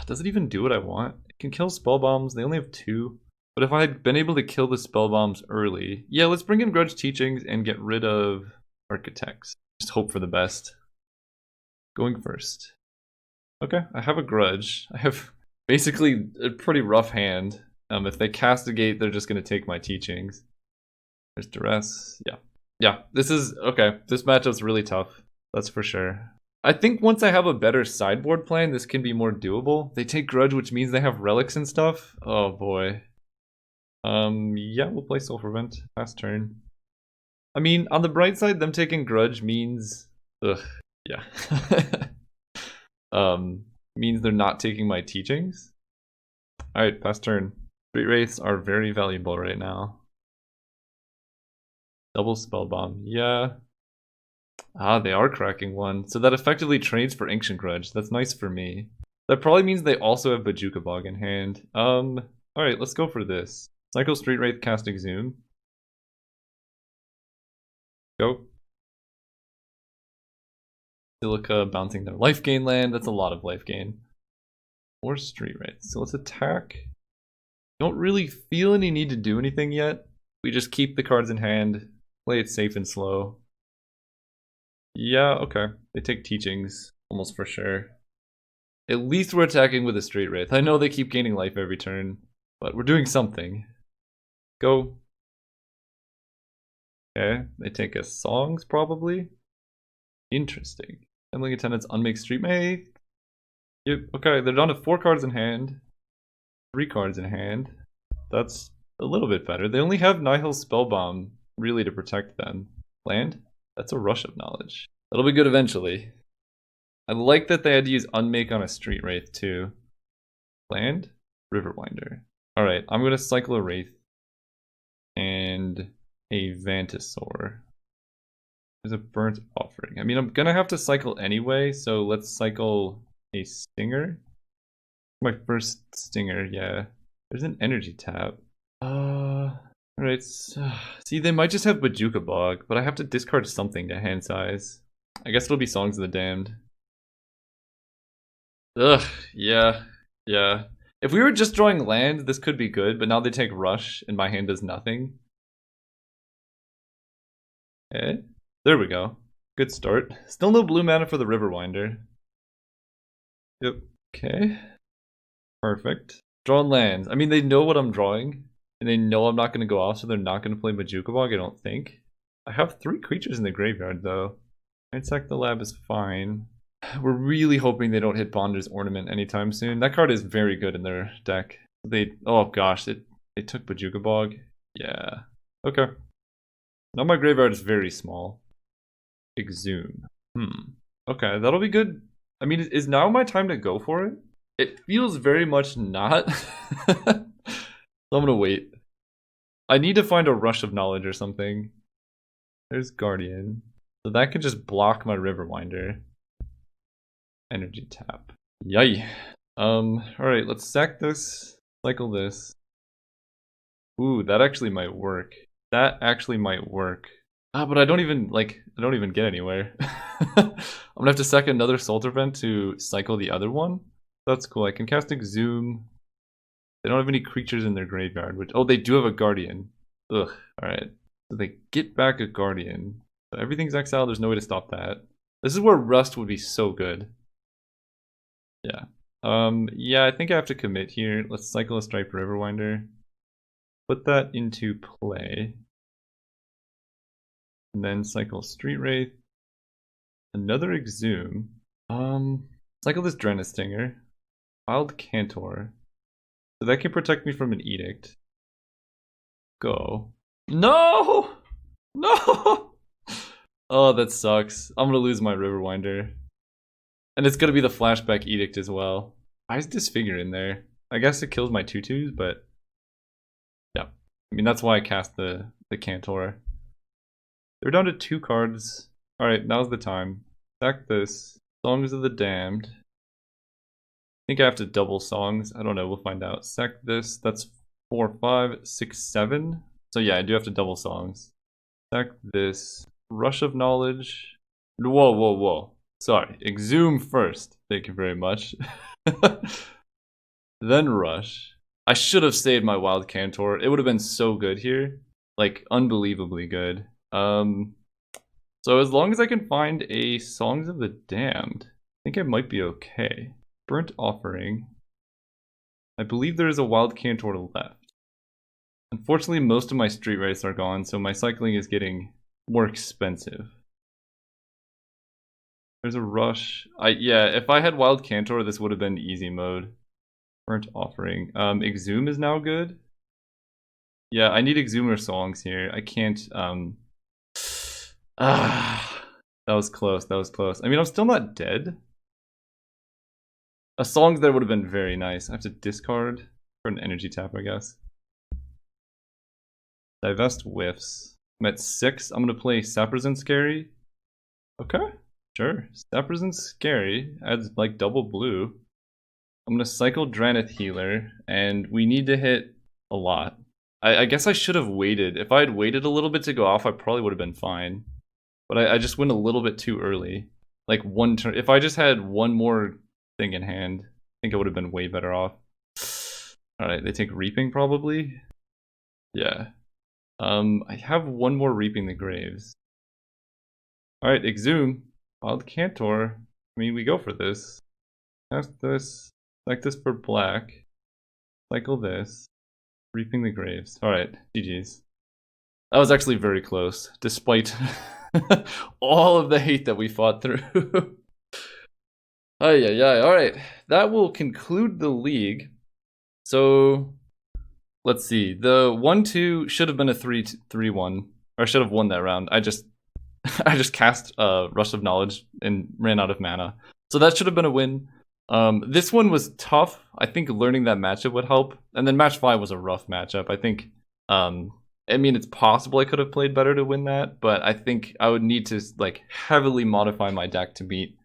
S1: Does it even do what I want? It can kill Spellbombs. They only have 2. But if I had been able to kill the Spellbombs early... Yeah, let's bring in Grudge Teachings and get rid of Architects. Just hope for the best. Going first. Okay, I have a Grudge. I have basically a pretty rough hand. If they castigate, they're just going to take my Teachings. There's Duress. Yeah. Yeah, this is... Okay, this matchup's really tough. That's for sure. I think once I have a better sideboard plan, this can be more doable. They take Grudge, which means they have relics and stuff. Oh boy. Yeah, we'll play Sulfur Vent. Last turn. I mean, on the bright side, them taking Grudge means... Ugh, yeah. Means they're not taking my Teachings. Alright, past turn. Street Wraiths are very valuable right now. Double Spellbomb, yeah. Ah, they are cracking one. So that effectively trades for Ancient Grudge. That's nice for me. That probably means they also have Bojuka Bog in hand. Alright, let's go for this. Cycle Street Wraith, cast Exhume. Go. Silica bouncing their life gain land. That's a lot of life gain. Or Street Wraith. So let's attack. Don't really feel any need to do anything yet. We just keep the cards in hand. Play it safe and slow. Yeah, okay. They take Teachings, almost for sure. At least we're attacking with a Street Wraith. I know they keep gaining life every turn, but we're doing something. Go. Okay, they take us Songs, probably. Interesting. Handling Attendants, Unmake Street Wraith. Yep, okay, they're down to 4 cards in hand. 3 cards in hand. That's a little bit better. They only have Nihil's Spellbomb, really, to protect them. Land? That's a Rush of Knowledge. That'll be good eventually. I like that they had to use Unmake on a Street Wraith too. Land? Riverwinder. Alright, I'm gonna cycle a Wraith. And a Vantasaur. There's a Burnt Offering. I mean, I'm gonna have to cycle anyway, so let's cycle a Stinger. My first Stinger, yeah. There's an Energy Tap. Alright, see, they might just have Bojuka Bog, but I have to discard something to hand size. I guess it'll be Songs of the Damned. Ugh, yeah. If we were just drawing land, this could be good, but now they take Rush, and my hand does nothing. Okay, there we go. Good start. Still no blue mana for the Riverwinder. Yep, okay. Perfect. Drawing lands. I mean, they know what I'm drawing. And they know I'm not going to go off, so they're not going to play Bojuka Bog, I don't think. I have 3 creatures in the graveyard, though. Sack the Lab is fine. We're really hoping they don't hit Bonder's Ornament anytime soon. That card is very good in their deck. Oh gosh, they took Bojuka Bog. Yeah. Okay. Now my graveyard is very small. Exhume. Okay, that'll be good. I mean, is now my time to go for it? It feels very much not. So I'm gonna wait. I need to find a Rush of Knowledge or something. There's Guardian. So that could just block my Riverwinder. Energy Tap. Yay. Alright, let's sack this. Cycle this. Ooh, that actually might work. That actually might work. But I don't even get anywhere. I'm gonna have to sack another Soldier Vent to cycle the other one. That's cool. I can cast Exhume. They don't have any creatures in their graveyard, which, oh, they do have a Guardian. Ugh, alright. So they get back a Guardian. So everything's exiled, there's no way to stop that. This is where Rust would be so good. Yeah. Yeah, I think I have to commit here. Let's cycle a Stripe Riverwinder. Put that into play. And then cycle Street Wraith. Another Exhume. Cycle this Drenna Stinger. Wild Cantor. So that can protect me from an Edict. Go. No! No! Oh, that sucks. I'm gonna lose my Riverwinder. And it's gonna be the Flashback Edict as well. Why is Disfigure in there? I guess it kills my 2/2s, but... yeah. I mean, that's why I cast the Cantor. They're down to 2 cards. Alright, now's the time. Sack this. Songs of the Damned. I think I have to double songs. I don't know, we'll find out. Sack this. That's 4, 5, 6, 7. So yeah, I do have to double songs. Sack this. Rush of Knowledge. Whoa, whoa, whoa. Sorry. Exhume first. Thank you very much. Then Rush. I should have saved my Wild Cantor. It would have been so good here. Like, unbelievably good. So as long as I can find a Songs of the Damned, I think I might be okay. Burnt Offering. I believe there is a Wild Cantor left. Unfortunately, most of my Street Wraiths are gone, so my cycling is getting more expensive. There's a Rush. Yeah, if I had Wild Cantor, this would have been easy mode. Burnt Offering. Exhume is now good. Yeah, I need Exhumer songs here. I can't, that was close, that was close. I mean, I'm still not dead. A song there would have been very nice. I have to discard for an energy tap, I guess. Divest Whiffs. I'm at 6. I'm gonna play Saprosan Scary. Okay, sure. Saprosan Scary adds like double blue. I'm gonna cycle Dranith Healer, and we need to hit a lot. I guess I should have waited. If I had waited a little bit to go off, I probably would have been fine. But I just went a little bit too early. Like one turn. If I just had one more thing in hand, I think I would have been way better off. Alright, they take Reaping probably. Yeah. I have one more Reaping the Graves. Alright, Exhume. Wild Cantor. I mean, we go for this. Cast this. Like this for black. Cycle this. Reaping the Graves. Alright, GG's. That was actually very close, despite all of the hate that we fought through. Alright, that will conclude the league. So, let's see. The 1-2 should have been a 3-1. Or I should have won that round. I just cast Rush of Knowledge and ran out of mana. So that should have been a win. This one was tough. I think learning that matchup would help. And then match 5 was a rough matchup. I think, I mean, it's possible I could have played better to win that, but I think I would need to like heavily modify my deck to beat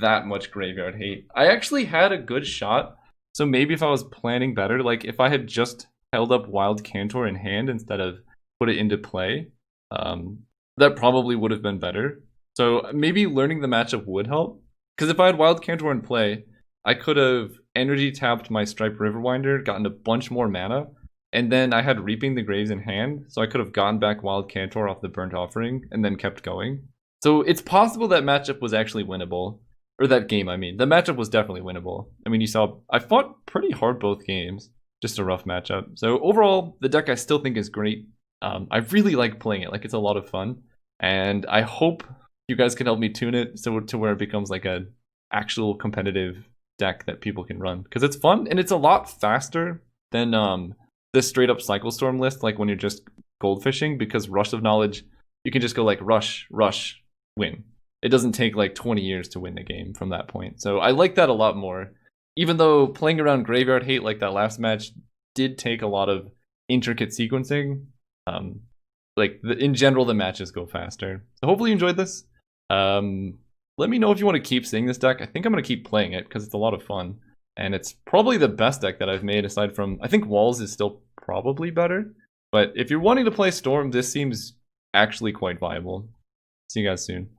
S1: that much graveyard hate. I actually had a good shot. So maybe if I was planning better, like if I had just held up Wild Cantor in hand instead of put it into play, that probably would have been better. So maybe learning the matchup would help. Because if I had Wild Cantor in play, I could have energy tapped my Stripe Riverwinder, gotten a bunch more mana, and then I had Reaping the Graves in hand, so I could have gotten back Wild Cantor off the Burnt Offering, and then kept going. So it's possible that matchup was actually winnable. Or that game, I mean. The matchup was definitely winnable. I mean, you saw, I fought pretty hard both games. Just a rough matchup. So overall, the deck I still think is great. I really like playing it, like it's a lot of fun. And I hope you guys can help me tune it so to where it becomes like a actual competitive deck that people can run, because it's fun and it's a lot faster than this straight up Cycle Storm list, like when you're just goldfishing, because Rush of Knowledge, you can just go like rush, win. It doesn't take like 20 years to win the game from that point. So I like that a lot more, even though playing around Graveyard Hate like that last match did take a lot of intricate sequencing. In general, the matches go faster. So hopefully you enjoyed this. Let me know if you want to keep seeing this deck. I think I'm going to keep playing it because it's a lot of fun. And it's probably the best deck that I've made aside from... I think Walls is still probably better. But if you're wanting to play Storm, this seems actually quite viable. See you guys soon.